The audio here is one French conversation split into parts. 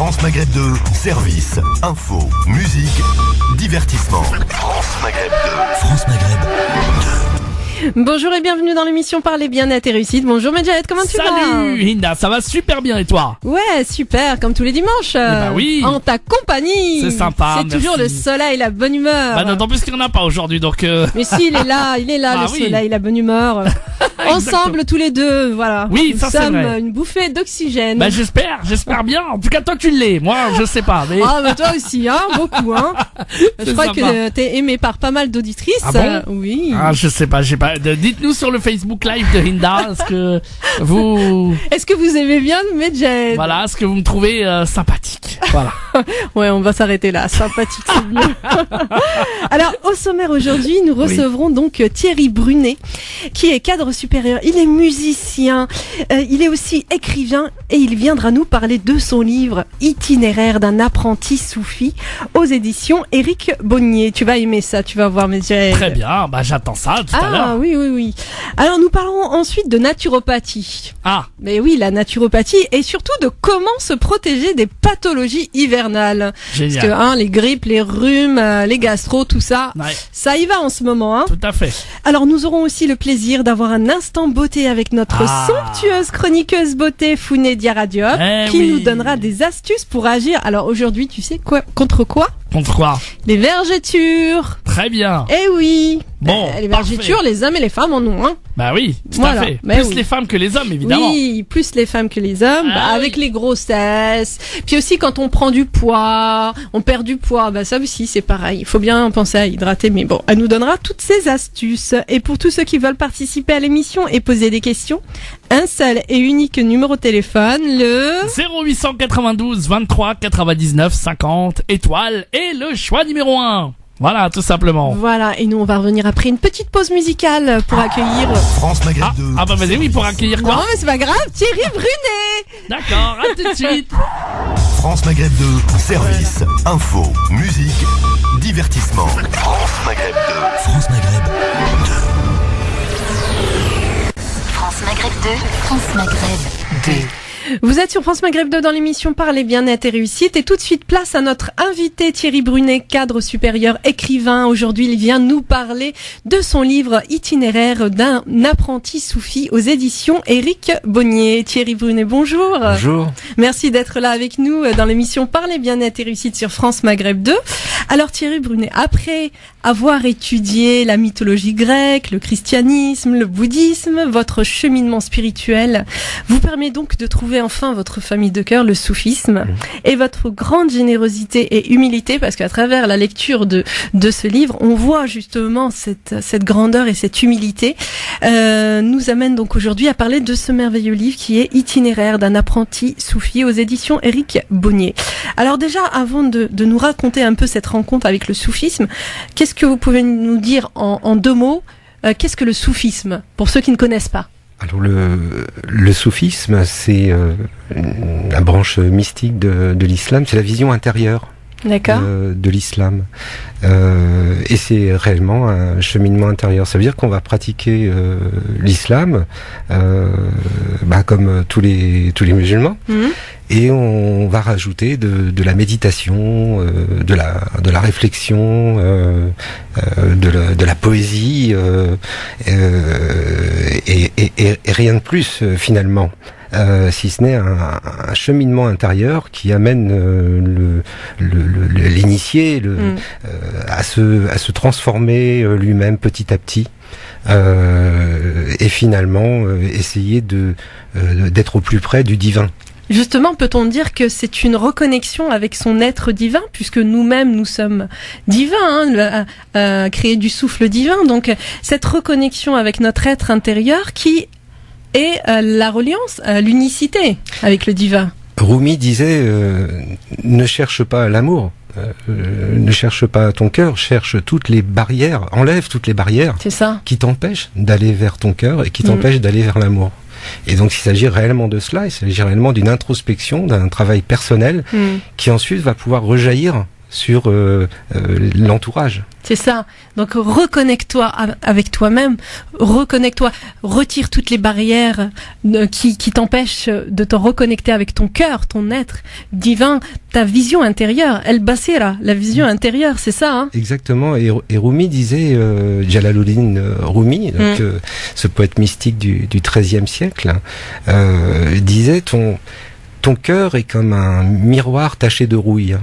France Maghreb 2, service, info, musique, divertissement. France Maghreb 2. France Maghreb 2. Bonjour et bienvenue dans l'émission Parler bien-être et réussite. Bonjour Medjahed, comment tu vas? Salut Hinda, ça va super bien et toi? Ouais, super, comme tous les dimanches. Oui. En ta compagnie. C'est sympa, C'est toujours le soleil, la bonne humeur. Bah d'autant plus qu'il n'y en a pas aujourd'hui donc... Mais si, il est là, Ah le oui. soleil, la bonne humeur. Ensemble, tous les deux, voilà. Oui, Nous ça, c'est sommes vrai. une bouffée d'oxygène. Bah j'espère bien. En tout cas toi tu l'es, moi je sais pas. Mais... Ah, mais toi aussi, hein, beaucoup, hein. Je C'est crois sympa. que t'es aimé par pas mal d'auditrices. Ah bon Oui. Ah je sais pas, j'ai pas. Dites-nous sur le Facebook Live de Hinda, est-ce que vous... Est-ce que vous aimez bien Medjahed? Voilà, est-ce que vous me trouvez sympathique? Voilà. Ouais, on va s'arrêter là. Sympathique, c'est mieux. Alors, au sommaire aujourd'hui, nous recevrons donc Thierry Brunet, qui est cadre supérieur. Il est musicien, il est aussi écrivain et il viendra nous parler de son livre Itinéraire d'un apprenti soufi aux éditions Éric Bonnier. Tu vas aimer ça, tu vas voir mes yeux. Très bien, bah j'attends ça tout à l'heure. Ah oui. Alors, nous parlerons ensuite de naturopathie. Ah, Mais oui, la naturopathie et surtout de comment se protéger des pathologies hivernales. génial. Parce que les grippes, les rhumes, les gastro, tout ça, Ouais, ça y va en ce moment. Hein. tout à fait. Alors nous aurons aussi le plaisir d'avoir un instant beauté avec notre Ah. somptueuse chroniqueuse beauté Founé Diaradiop, Eh qui oui. nous donnera des astuces pour agir. Alors aujourd'hui, tu sais quoi, contre quoi? Contre quoi? Les vergetures. Très bien. Eh oui. Bon, Les parfait. vergetures, les hommes et les femmes en ont. Hein. Bah oui, tout Voilà, à fait. mais Plus oui. les femmes que les hommes évidemment. Oui, plus les femmes que les hommes, Ah oui. avec les grossesses. Puis aussi quand on prend du poids, on perd du poids, bah ça aussi c'est pareil. Il faut bien penser à hydrater, mais bon, elle nous donnera toutes ces astuces. Et pour tous ceux qui veulent participer à l'émission et poser des questions, un seul et unique numéro de téléphone, le... 0892 23 99 50 étoiles et le choix numéro 1. Voilà, tout simplement. Voilà, et nous on va revenir après une petite pause musicale pour accueillir... France Maghreb 2. Ah bah vas-y, oui, pour accueillir Non quoi? mais c'est pas grave, Thierry Brunet. D'accord, à tout de suite. France Maghreb 2, service, info, musique, divertissement. France Maghreb 2. France Maghreb 2. France Maghreb 2, France Maghreb 2. Vous êtes sur France Maghreb 2 dans l'émission Parler bien-être et réussite et tout de suite place à notre invité Thierry Brunet, cadre supérieur, écrivain. Aujourd'hui, il vient nous parler de son livre Itinéraire d'un apprenti soufi aux éditions Éric Bonnier. Thierry Brunet, bonjour. Bonjour. Merci d'être là avec nous dans l'émission Parler bien-être et réussite sur France Maghreb 2. Alors Thierry Brunet, après avoir étudié la mythologie grecque, le christianisme, le bouddhisme, votre cheminement spirituel vous permet donc de trouver enfin votre famille de cœur, le soufisme, et votre grande générosité et humilité, parce qu'à travers la lecture de ce livre, on voit justement cette grandeur et cette humilité, nous amène donc aujourd'hui à parler de ce merveilleux livre qui est Itinéraire d'un apprenti soufi aux éditions Éric Bonnier. Alors déjà, avant de nous raconter un peu cette rencontre avec le soufisme, qu'est-ce que vous pouvez nous dire en deux mots, qu'est-ce que le soufisme, pour ceux qui ne connaissent pas? Alors le soufisme, c'est la branche mystique de l'islam, c'est la vision intérieure D'accord. de l'islam. Et c'est réellement un cheminement intérieur. Ça veut dire qu'on va pratiquer l'islam comme tous les musulmans. Mhm. Et on va rajouter de la méditation, de la réflexion, de la poésie, et rien de plus finalement. Si ce n'est un cheminement intérieur qui amène l'initié à se transformer lui-même petit à petit. Et finalement essayer d'être au plus près du divin. Justement, peut-on dire que c'est une reconnexion avec son être divin, puisque nous-mêmes, nous sommes divins, créés du souffle divin. Donc, cette reconnexion avec notre être intérieur qui est la reliance, l'unicité avec le divin. Rumi disait ne cherche pas l'amour. Ne cherche pas ton cœur, cherche toutes les barrières, enlève toutes les barrières C'est ça. qui t'empêchent d'aller vers ton cœur et qui t'empêchent d'aller vers l'amour. Et donc il s'agit réellement de cela, il s'agit réellement d'une introspection, d'un travail personnel qui ensuite va pouvoir rejaillir sur l'entourage. C'est ça. Donc reconnecte-toi avec toi-même, reconnecte-toi, retire toutes les barrières qui t'empêchent de te reconnecter avec ton cœur, ton être divin, ta vision intérieure, el-basira, la vision intérieure, c'est ça, hein? Exactement. Et Rumi disait, Jalaluddin Rumi, donc, ce poète mystique du XIIIe siècle, disait ton cœur est comme un miroir taché de rouille.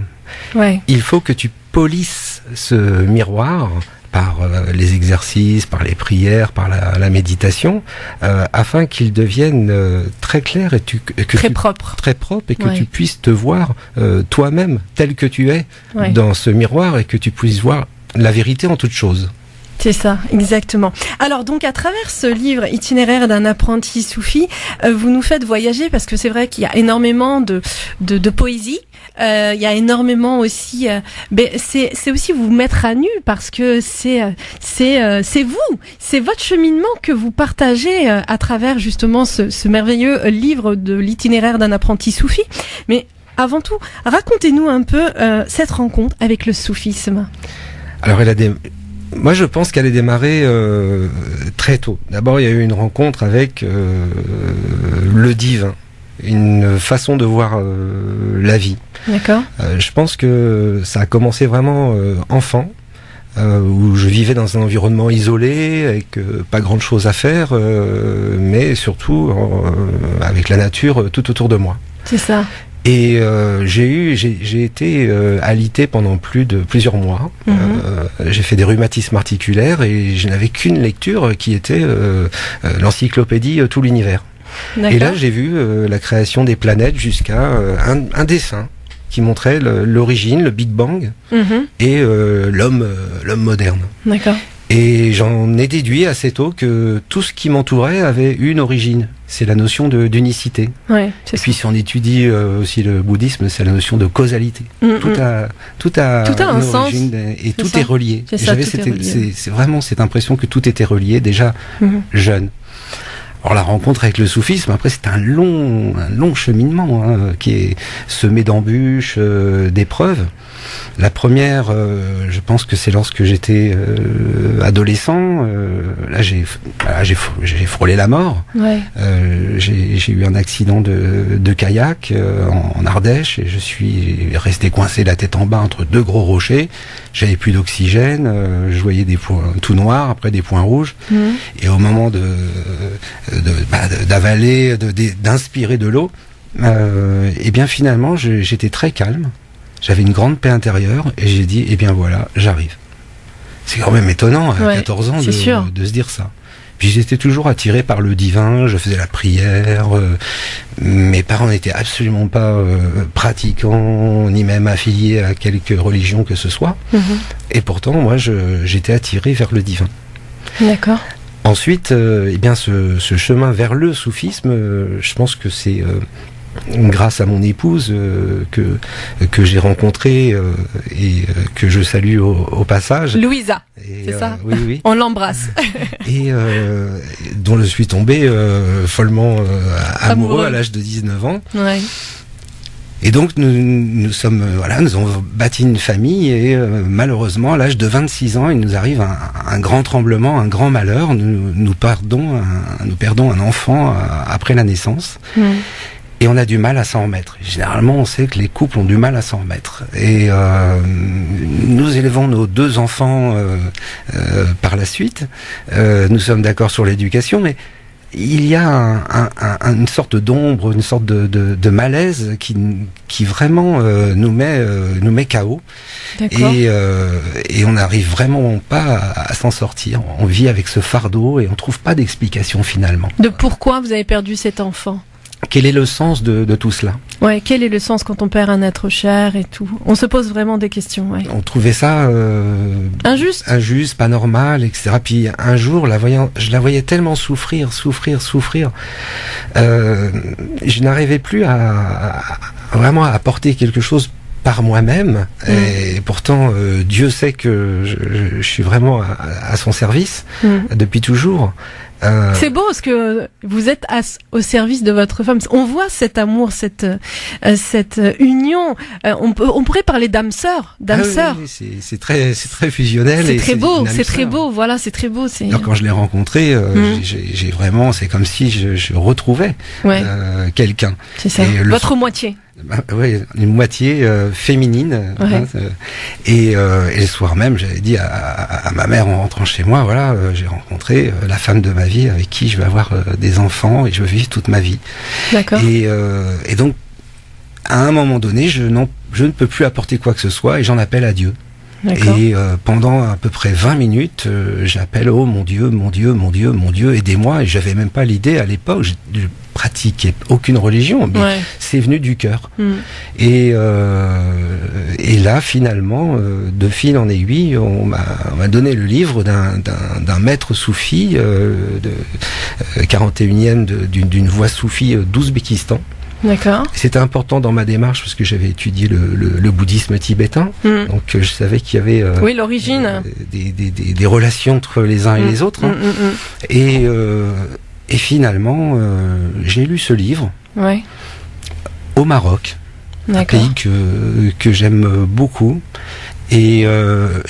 Ouais. Il faut que tu polisses ce miroir par les exercices, par les prières, par la méditation, afin qu'il devienne très clair et très propre et que tu puisses te voir toi-même tel que tu es dans ce miroir et que tu puisses voir la vérité en toute chose. C'est ça, exactement. Alors donc à travers ce livre Itinéraire d'un apprenti soufi, vous nous faites voyager parce que c'est vrai qu'il y a énormément de poésie. Il y a énormément aussi, c'est aussi vous mettre à nu parce que c'est vous, c'est votre cheminement que vous partagez à travers justement ce merveilleux livre de l'Itinéraire d'un apprenti soufi. Mais avant tout, racontez-nous un peu cette rencontre avec le soufisme. Alors moi, je pense qu'elle est démarrée très tôt. D'abord, il y a eu une rencontre avec le divin, une façon de voir la vie. D'accord. Je pense que ça a commencé vraiment enfant, où je vivais dans un environnement isolé, avec pas grande chose à faire, mais surtout avec la nature tout autour de moi. C'est ça. Et j'ai été alité pendant plusieurs mois. J'ai fait des rhumatismes articulaires et je n'avais qu'une lecture qui était l'encyclopédie Tout l'univers. Et là, j'ai vu la création des planètes jusqu'à un dessin qui montrait l'origine, le Big Bang et l'homme moderne. D'accord. Et j'en ai déduit assez tôt que tout ce qui m'entourait avait une origine. C'est la notion d'unicité. Ouais, et puis si on étudie aussi le bouddhisme, c'est la notion de causalité. Tout a un sens. Et tout est relié. J'avais c'est vraiment cette impression que tout était relié déjà jeune. Alors la rencontre avec le soufisme, après c'est un long cheminement qui est semé d'embûches, d'épreuves. La première, je pense que c'est lorsque j'étais adolescent. Là, j'ai frôlé la mort. Ouais. J'ai eu un accident de kayak en Ardèche et je suis resté coincé la tête en bas entre deux gros rochers. J'avais plus d'oxygène. Je voyais des points tout noirs, après des points rouges. Et au moment d'avaler, d'inspirer de l'eau, et bien finalement, j'étais très calme. J'avais une grande paix intérieure et j'ai dit, eh bien voilà, j'arrive. C'est quand même étonnant à 14 ans de se dire ça. Puis j'étais toujours attiré par le divin, je faisais la prière, mes parents n'étaient absolument pas pratiquants, ni même affiliés à quelque religion que ce soit. Et pourtant, moi, j'étais attiré vers le divin. D'accord. Ensuite, eh bien, ce chemin vers le soufisme, je pense que c'est... grâce à mon épouse que j'ai rencontrée et que je salue au passage. Louisa, c'est ça. Oui. On l'embrasse. Et dont je suis tombé follement amoureux à l'âge de 19 ans. Ouais. Et donc nous avons bâti une famille et malheureusement à l'âge de 26 ans il nous arrive un grand tremblement, un grand malheur. Nous perdons un enfant après la naissance. Et on a du mal à s'en remettre. Généralement, on sait que les couples ont du mal à s'en remettre. Et nous élevons nos 2 enfants par la suite. Nous sommes d'accord sur l'éducation, mais il y a une sorte d'ombre, une sorte de malaise qui vraiment nous met KO. Et on n'arrive vraiment pas à s'en sortir. On vit avec ce fardeau et on trouve pas d'explication finalement. De pourquoi vous avez perdu cet enfant? Quel est le sens de tout cela? Ouais, quel est le sens quand on perd un être cher et tout? On se pose vraiment des questions. Ouais. On trouvait ça injuste, pas normal, etc. Puis un jour, je la voyais tellement souffrir. Je n'arrivais plus à vraiment à apporter quelque chose par moi-même. Et pourtant, Dieu sait que je suis vraiment à son service depuis toujours. C'est beau parce que vous êtes au service de votre femme. On voit cet amour, cette union. On pourrait parler d'âme sœur, Oui, c'est très fusionnel. C'est très beau, c'est très beau. Voilà, c'est très beau. Alors quand je l'ai rencontré, j'ai vraiment, c'est comme si je retrouvais quelqu'un. C'est ça. Votre moitié. Oui, une moitié féminine. Et le soir même, j'avais dit à ma mère en rentrant chez moi, voilà, j'ai rencontré la femme de ma vie avec qui je vais avoir des enfants et je veux vivre toute ma vie. D'accord. Et donc, à un moment donné, je ne peux plus apporter quoi que ce soit et j'en appelle à Dieu. D'accord. Et pendant à peu près 20 minutes, j'appelle, oh mon Dieu, mon Dieu, mon Dieu, mon Dieu, aidez-moi. Et j'avais même pas l'idée à l'époque, je pratiquais aucune religion, mais c'est venu du cœur. Et là, finalement, de fil en aiguille, on m'a donné le livre d'un maître soufi, 41e d'une voie soufie d'Ouzbékistan. D'accord. C'était important dans ma démarche parce que j'avais étudié le bouddhisme tibétain, donc je savais qu'il y avait l'origine des relations entre les uns et les autres. Et finalement, j'ai lu ce livre au Maroc, un pays que j'aime beaucoup. Et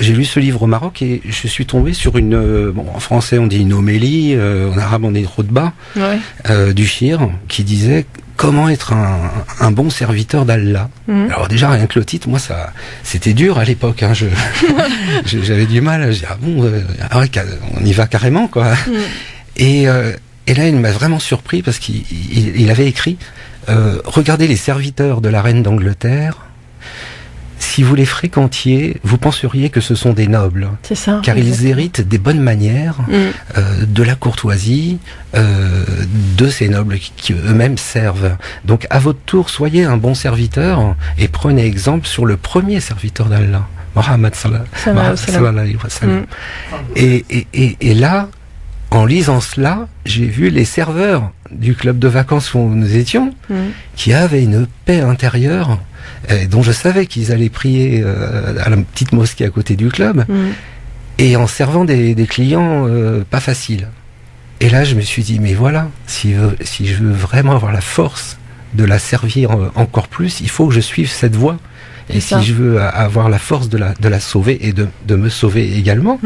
j'ai lu ce livre au Maroc et je suis tombé sur en français on dit une homélie, en arabe on dit khutba, du shir, qui disait comment être un bon serviteur d'Allah. Alors déjà rien que le titre, moi c'était dur à l'époque. J'avais du mal. Je dis on y va carrément quoi. Et là il m'a vraiment surpris parce qu'il avait écrit regardez les serviteurs de la reine d'Angleterre. Si vous les fréquentiez, vous penseriez que ce sont des nobles. C'est ça. Car ils héritent des bonnes manières, de la courtoisie, de ces nobles qui eux-mêmes servent. Donc, à votre tour, soyez un bon serviteur et prenez exemple sur le premier serviteur d'Allah, Mohammed sallallahu alayhi wa sallam. Et là, en lisant cela, j'ai vu les serveurs du club de vacances où nous étions, qui avaient une paix intérieure, dont je savais qu'ils allaient prier à la petite mosquée à côté du club, et en servant des clients pas faciles. Et là, je me suis dit, mais voilà, si je veux vraiment avoir la force de la servir encore plus, il faut que je suive cette voie. Et si je veux avoir la force de la sauver et de me sauver également,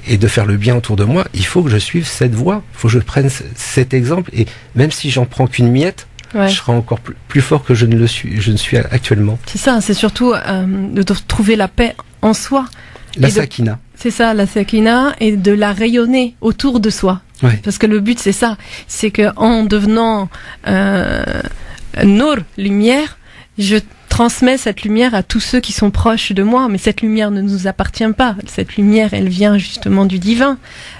et de faire le bien autour de moi, il faut que je suive cette voie. Il faut que je prenne cet exemple. Et même si j'en prends qu'une miette, je serai encore plus fort que je ne suis actuellement. C'est ça, c'est surtout de trouver la paix en soi. La sakina. C'est ça, la sakina, et de la rayonner autour de soi. Parce que le but, c'est ça. C'est que en devenant Nour, lumière, je transmets cette lumière à tous ceux qui sont proches de moi, mais cette lumière ne nous appartient pas. Cette lumière, elle vient justement du divin,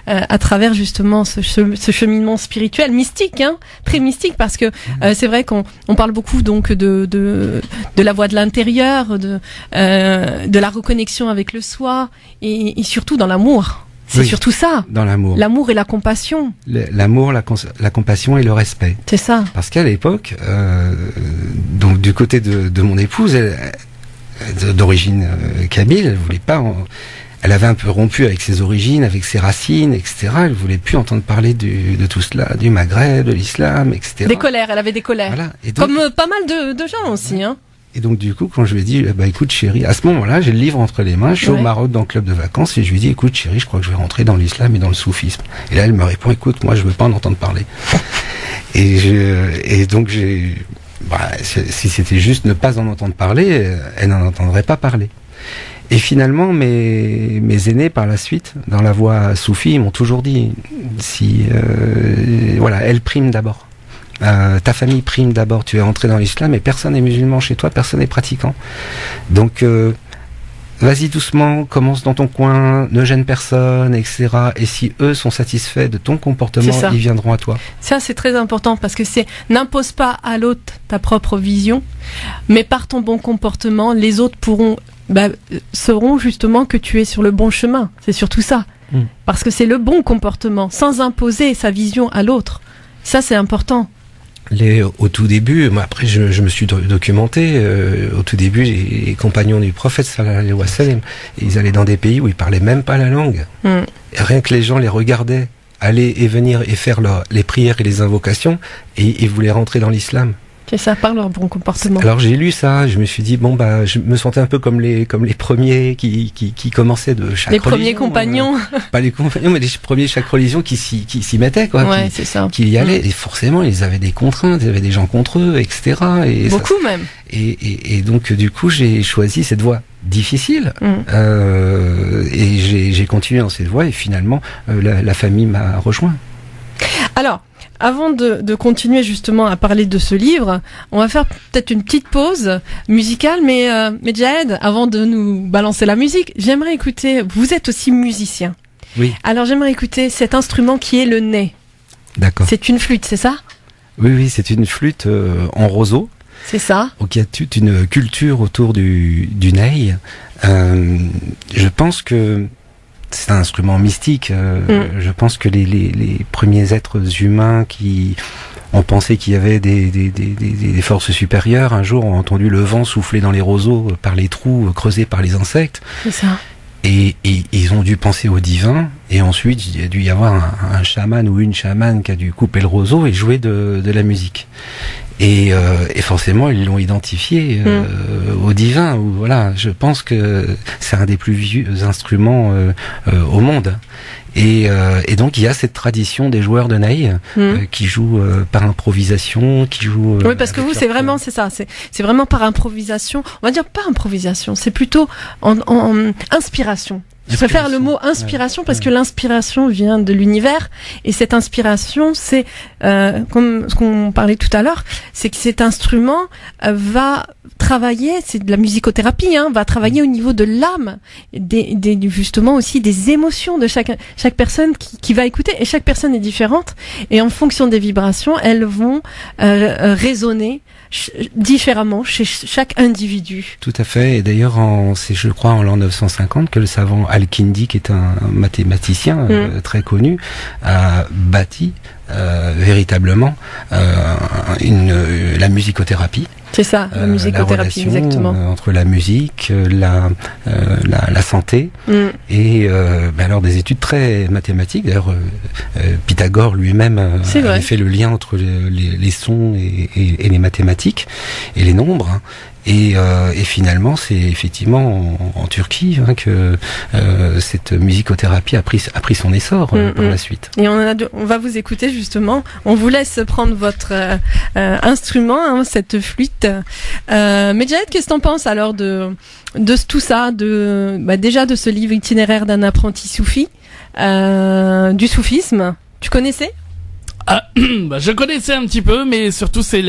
à travers justement ce cheminement spirituel, mystique, très mystique, parce que c'est vrai qu'on parle beaucoup donc de la voie de l'intérieur, de la reconnexion avec le soi, et surtout dans l'amour. C'est surtout ça. Dans l'amour. L'amour et la compassion. L'amour, la compassion et le respect. C'est ça. Parce qu'à l'époque, donc du côté de mon épouse, d'origine kabyle, elle voulait pas. Elle avait un peu rompu avec ses origines, avec ses racines, etc. Elle voulait plus entendre parler de tout cela, du Maghreb, de l'islam, etc. Des colères. Elle avait des colères. Voilà. Et donc, comme pas mal de gens aussi, Et donc du coup, quand je lui ai dit, écoute chérie, à ce moment-là, j'ai le livre entre les mains, je suis au Maroc dans le club de vacances, et je lui ai dit, écoute chérie, je crois que je vais rentrer dans l'islam et dans le soufisme. Et là, elle me répond, écoute, moi je veux pas en entendre parler. et donc si c'était juste ne pas en entendre parler, elle n'en entendrait pas parler. Et finalement, mes aînés par la suite, dans la voie soufie, m'ont toujours dit, elle prime d'abord. Ta famille prime d'abord, tu es entré dans l'islam et personne n'est musulman chez toi, personne n'est pratiquant. Donc vas-y doucement, commence dans ton coin, ne gêne personne, etc. Et si eux sont satisfaits de ton comportement, ils viendront à toi. Ça c'est très important parce que n'impose pas à l'autre ta propre vision, mais par ton bon comportement, les autres sauront justement que tu es sur le bon chemin. C'est surtout ça. Parce que c'est le bon comportement, sans imposer sa vision à l'autre. Ça c'est important. Au tout début, après je me suis documenté, au tout début les compagnons du prophète sallallahu alayhi wa sallam, ils allaient dans des pays où ils parlaient même pas la langue. Et rien que les gens les regardaient aller et venir et faire les prières et les invocations, et ils voulaient rentrer dans l'islam. C'est ça, par leur bon comportement. Alors j'ai lu ça, je me suis dit je me sentais un peu comme les premiers qui commençaient de chaque religion. Les premiers compagnons. Pas les compagnons, mais les premiers de chaque religion qui s'y mettaient, quoi. Ouais, c'est ça. Qui y allaient. Et forcément, ils avaient des contraintes, il y avait des gens contre eux, etc. Et beaucoup ça, même. Et donc du coup, j'ai choisi cette voie difficile, et j'ai continué dans cette voie, et finalement, la famille m'a rejoint. Alors, avant de continuer justement à parler de ce livre, on va faire peut-être une petite pause musicale, mais Jahed, avant de nous balancer la musique, j'aimerais écouter, vous êtes aussi musicien. Oui. Alors j'aimerais écouter cet instrument qui est le ney. D'accord. C'est une flûte, c'est ça ? Oui, c'est une flûte en roseau. C'est ça. Donc il y a toute une culture autour du ney. Je pense que c'est un instrument mystique. Je pense que les premiers êtres humains qui ont pensé qu'il y avait des forces supérieures, un jour ont entendu le vent souffler dans les roseaux par les trous creusés par les insectes. C'est ça. Et ils ont dû penser au divin, et ensuite il y a dû y avoir un chaman ou une chamane qui a dû couper le roseau et jouer de la musique. Et forcément ils l'ont identifié au divin. Voilà, je pense que c'est un des plus vieux instruments au monde. Et donc il y a cette tradition des joueurs de ney qui jouent par improvisation, qui jouent. Oui, parce que vous, c'est vraiment, c'est ça, c'est vraiment par improvisation. On va dire pas improvisation, c'est plutôt en inspiration. Je préfère le mot inspiration parce que l'inspiration vient de l'univers, et cette inspiration, c'est comme ce qu'on parlait tout à l'heure, c'est que cet instrument va travailler, c'est de la musicothérapie, va travailler au niveau de l'âme, justement aussi des émotions de chaque personne qui va écouter, et chaque personne est différente, et en fonction des vibrations, elles vont résonner différemment chez chaque individu. Tout à fait. Et d'ailleurs, c'est je crois en l'an 950 que le savant Al-Kindi, qui est un mathématicien très connu, a bâti véritablement la musicothérapie. C'est ça, la musicothérapie, la exactement. Entre la musique, la santé, et alors des études très mathématiques. D'ailleurs, Pythagore lui-même avait fait le lien entre les sons et les mathématiques et les nombres. Et finalement, c'est effectivement en Turquie que cette musicothérapie a pris son essor par la suite. Et on va vous écouter justement. On vous laisse prendre votre instrument, cette flûte. Mais Jahed, qu'est-ce que t'en penses alors de tout ça, déjà de ce livre itinéraire d'un apprenti soufi, du soufisme. Tu connaissais ? Je connaissais un petit peu, mais surtout c'est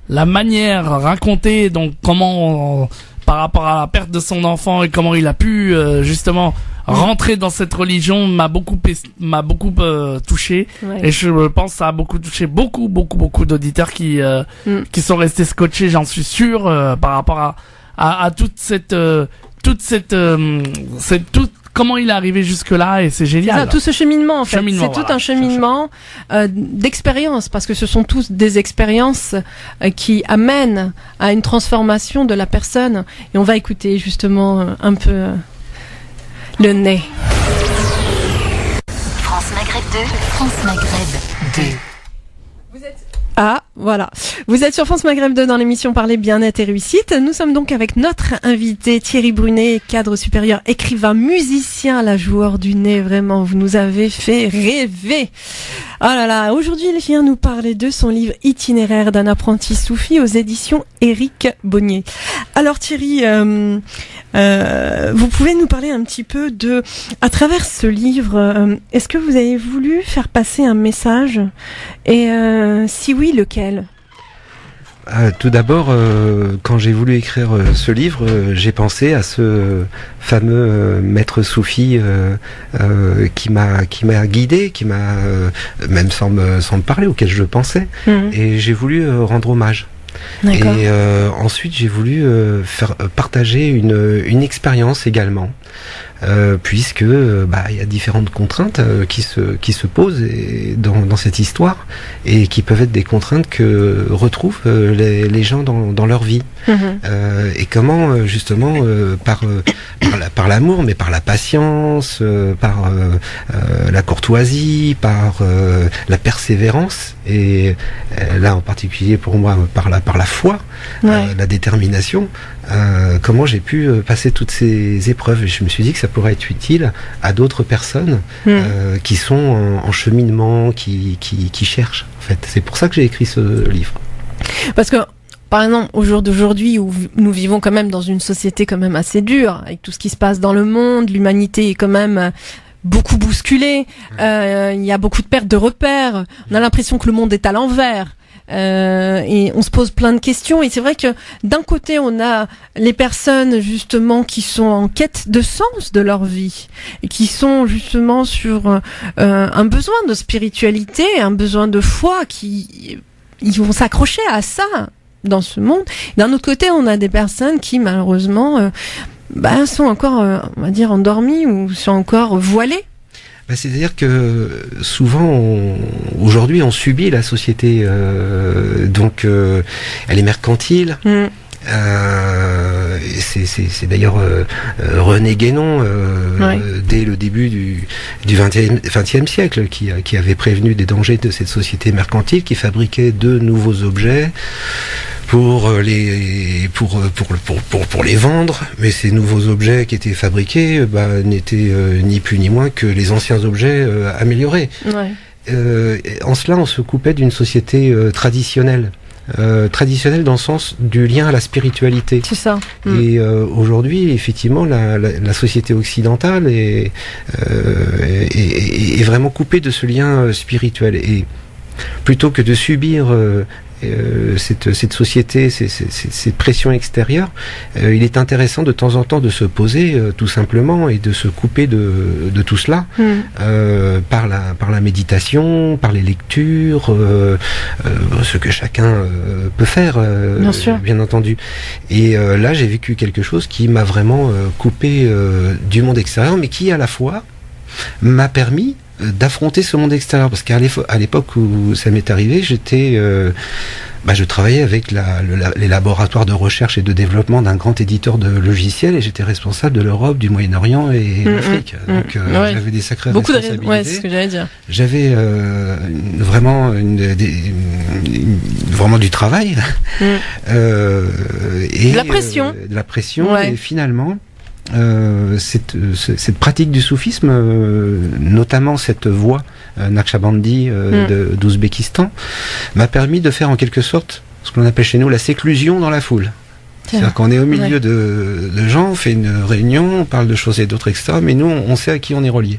la manière racontée, donc comment par rapport à la perte de son enfant et comment il a pu justement rentrer dans cette religion m'a beaucoup touché. Ouais. Et je pense que ça a beaucoup touché beaucoup d'auditeurs qui sont restés scotchés, j'en suis sûr, par rapport à comment il est arrivé jusque-là, et c'est génial. C'est ça, tout ce cheminement, en fait. C'est tout un cheminement d'expérience, parce que ce sont tous des expériences qui amènent à une transformation de la personne. Et on va écouter justement un peu le nez. France Maghreb 2, France Maghreb 2. Ah, voilà. Vous êtes sur France Maghreb 2 dans l'émission Parler bien-être et réussite. Nous sommes donc avec notre invité Thierry Brunet, cadre supérieur, écrivain, musicien, la joueur du nez. Vraiment, vous nous avez fait rêver. Oh là là, aujourd'hui il vient nous parler de son livre Itinéraire d'un apprenti soufi aux éditions Éric Bonnier. Alors Thierry, vous pouvez nous parler un petit peu à travers ce livre, est-ce que vous avez voulu faire passer un message, et si oui, lequel ? Tout d'abord, quand j'ai voulu écrire ce livre, j'ai pensé à ce fameux maître soufi qui m'a guidé, qui m'a même sans me parler, auquel je pensais, et j'ai voulu rendre hommage. D'accord. Et ensuite j'ai voulu faire partager une expérience également. puisque il y a différentes contraintes qui se posent dans cette histoire et qui peuvent être des contraintes que retrouvent les gens dans leur vie. Et comment justement par l'amour, mais par la patience, par la courtoisie, par la persévérance, et là en particulier pour moi par la foi, la détermination, comment j'ai pu passer toutes ces épreuves. Et je me suis dit que ça pourrait être utile à d'autres personnes qui sont en cheminement, qui cherchent en fait. C'est pour ça que j'ai écrit ce livre. Parce que par exemple, au jour d'aujourd'hui, où nous vivons quand même dans une société quand même assez dure, avec tout ce qui se passe dans le monde, l'humanité est quand même beaucoup bousculée, il y a beaucoup de pertes de repères, on a l'impression que le monde est à l'envers. Et on se pose plein de questions, et c'est vrai que d'un côté on a les personnes justement qui sont en quête de sens de leur vie et qui sont justement sur un besoin de spiritualité, un besoin de foi, ils vont s'accrocher à ça dans ce monde. D'un autre côté, on a des personnes qui malheureusement sont encore, on va dire, endormies ou sont encore voilées. C'est-à-dire que souvent, aujourd'hui, on subit la société, donc elle est mercantile. C'est d'ailleurs René Guénon, dès le début du XXe siècle, qui avait prévenu des dangers de cette société mercantile, qui fabriquait de nouveaux objets pour les vendre, mais ces nouveaux objets qui étaient fabriqués n'étaient ni plus ni moins que les anciens objets améliorés. En cela, on se coupait d'une société traditionnelle. Traditionnelle dans le sens du lien à la spiritualité. C'est ça. Et aujourd'hui, effectivement, la société occidentale est vraiment coupée de ce lien spirituel. Et plutôt que de subir cette société, cette pression extérieure, il est intéressant de temps en temps de se poser tout simplement et de se couper de tout cela par la méditation, par les lectures, ce que chacun peut faire, bien entendu. Et là, j'ai vécu quelque chose qui m'a vraiment coupé du monde extérieur, mais qui à la fois m'a permis d'affronter ce monde extérieur, parce qu'à l'époque où ça m'est arrivé, je travaillais avec les laboratoires de recherche et de développement d'un grand éditeur de logiciels, et j'étais responsable de l'Europe, du Moyen-Orient et de l'Afrique. Donc j'avais des sacrées responsabilités. Ouais, c'est ce que j'allais dire. J'avais vraiment vraiment du travail et de la pression. De la pression, et finalement cette pratique du soufisme, notamment cette voie Naqshbandi d'Ouzbékistan, m'a permis de faire en quelque sorte ce qu'on appelle chez nous la séclusion dans la foule. C'est-à-dire qu'on est au milieu de gens, on fait une réunion, on parle de choses et d'autres, etc. Mais nous, on sait à qui on est relié.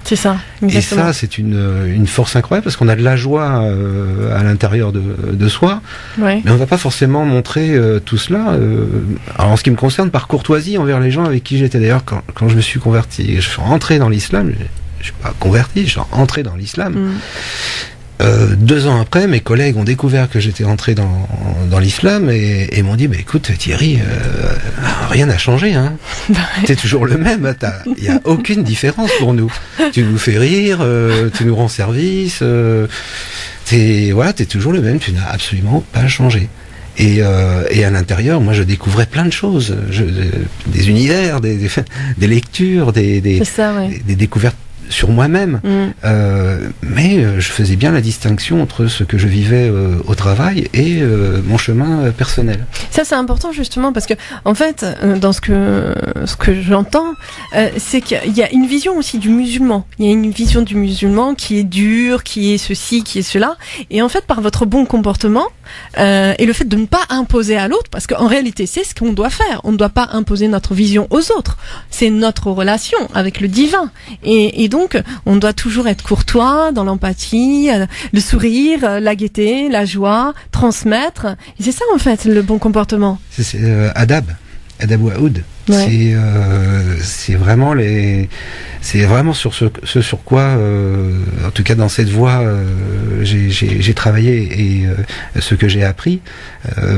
C'est ça, exactement. Et ça, c'est une force incroyable, parce qu'on a de la joie à l'intérieur de soi. Mais on ne va pas forcément montrer tout cela. Alors, en ce qui me concerne, par courtoisie envers les gens avec qui j'étais. D'ailleurs, quand je me suis converti, je suis rentré dans l'islam. Je suis pas converti, je suis rentré dans l'islam. 2 ans après, mes collègues ont découvert que j'étais entré dans l'islam et m'ont dit, écoute Thierry, rien n'a changé, hein. T'es toujours le même, il n'y a aucune différence pour nous. Tu nous fais rire, tu nous rends service, t'es toujours le même, tu n'as absolument pas changé. Et à l'intérieur, moi, je découvrais plein de choses, des univers, des lectures, des découvertes sur moi-même, mais je faisais bien la distinction entre ce que je vivais au travail et mon chemin personnel. Ça, c'est important justement, parce que en fait, dans ce que j'entends, c'est qu'il y a une vision aussi du musulman. Il y a une vision du musulman qui est dure, qui est ceci, qui est cela, et en fait, par votre bon comportement et le fait de ne pas imposer à l'autre, parce qu'en réalité, c'est ce qu'on doit faire. On ne doit pas imposer notre vision aux autres. C'est notre relation avec le divin, et donc, on doit toujours être courtois, dans l'empathie, le sourire, la gaieté, la joie, transmettre. Et c'est ça, en fait, le bon comportement. C'est adab ou aoud. C'est vraiment sur ce sur quoi, en tout cas dans cette voie, j'ai travaillé, et ce que j'ai appris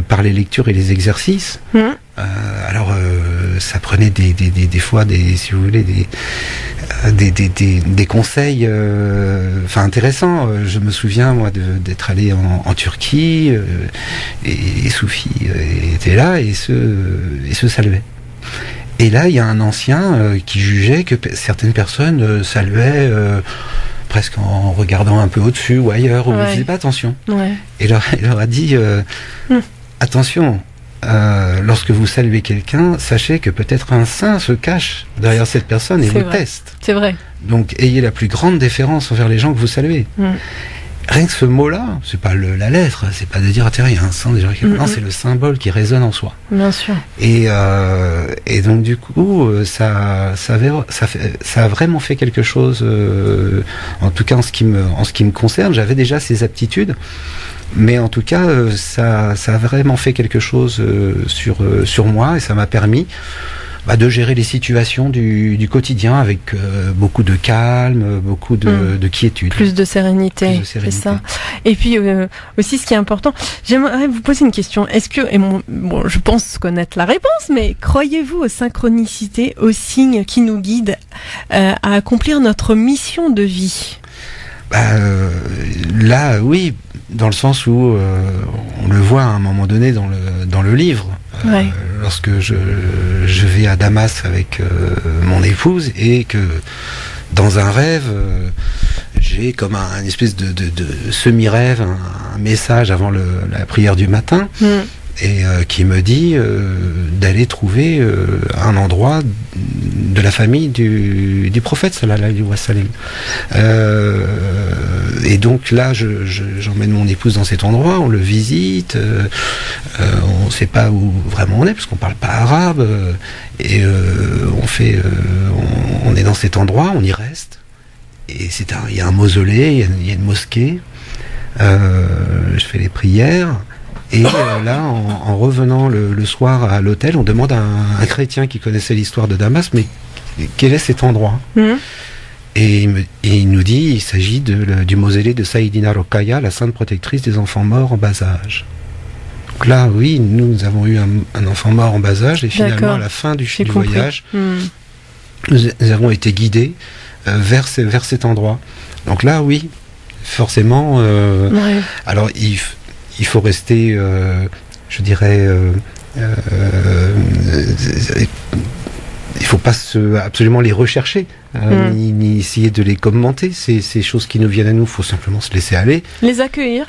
par les lectures et les exercices. Ça prenait des fois si vous voulez, des conseils, intéressants. Je me souviens moi d'être allé en Turquie et Soufi était là et se saluait. Et là, il y a un ancien qui jugeait que certaines personnes saluaient presque en regardant un peu au-dessus ou ailleurs, ou ne faisaient pas attention. Ouais. Et il leur a dit attention. Lorsque vous saluez quelqu'un, sachez que peut-être un saint se cache derrière cette personne et vous teste. C'est vrai. Donc ayez la plus grande déférence envers les gens que vous saluez. Rien que ce mot-là, c'est pas la lettre, c'est pas de dire il y a un saint déjà. Non, c'est le symbole qui résonne en soi. Bien sûr. Et donc du coup, ça a vraiment fait quelque chose. En tout cas, en ce qui me concerne, j'avais déjà ces aptitudes. Mais en tout cas, ça a vraiment fait quelque chose sur moi et ça m'a permis de gérer les situations du quotidien avec beaucoup de calme, beaucoup de quiétude. Plus de sérénité, c'est ça. Et puis aussi, ce qui est important, j'aimerais vous poser une question. Est-ce que, je pense connaître la réponse, mais croyez-vous aux synchronicités, aux signes qui nous guident à accomplir notre mission de vie ? Là, oui, dans le sens où on le voit à un moment donné dans le livre. Lorsque je vais à Damas avec mon épouse et que dans un rêve, j'ai comme un espèce de semi-rêve, un message avant la prière du matin. Et qui me dit d'aller trouver un endroit de la famille du prophète sallallahu alayhi wa sallam. Et donc là, j'emmène mon épouse dans cet endroit, on le visite, on ne sait pas où vraiment on est parce qu'on parle pas arabe, et on est dans cet endroit, on y reste. Et il y a un mausolée, il y a une mosquée. Je fais les prières. Et là, en revenant le soir à l'hôtel, on demande à un chrétien qui connaissait l'histoire de Damas, mais quel est cet endroit ? Et il nous dit, il s'agit du mausolée de Saïdina Rokhaya, la sainte protectrice des enfants morts en bas âge. Donc là, oui, nous avons eu un enfant mort en bas âge, et finalement, à la fin du voyage, nous avons été guidés vers cet endroit. Donc là, oui, forcément. Alors, il faut rester, je dirais, il faut pas absolument les rechercher, ni essayer de les commenter. Ces choses qui nous viennent à nous, il faut simplement se laisser aller. Les accueillir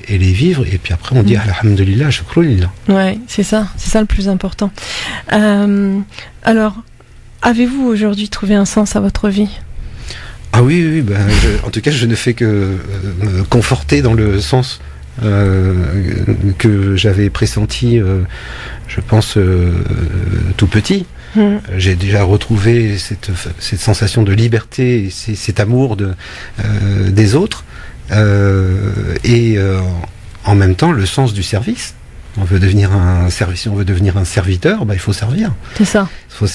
et les vivre. Et puis après, on dit Alhamdulillah, Shukroulillah. Ouais, c'est ça le plus important. Alors, avez-vous aujourd'hui trouvé un sens à votre vie ? Ah oui, en tout cas, je ne fais que me conforter dans le sens que j'avais pressenti, je pense, tout petit. J'ai déjà retrouvé cette sensation de liberté, et cet amour des autres, et en même temps le sens du service. On veut devenir si on veut devenir un serviteur, il faut servir. C'est ça. Il faut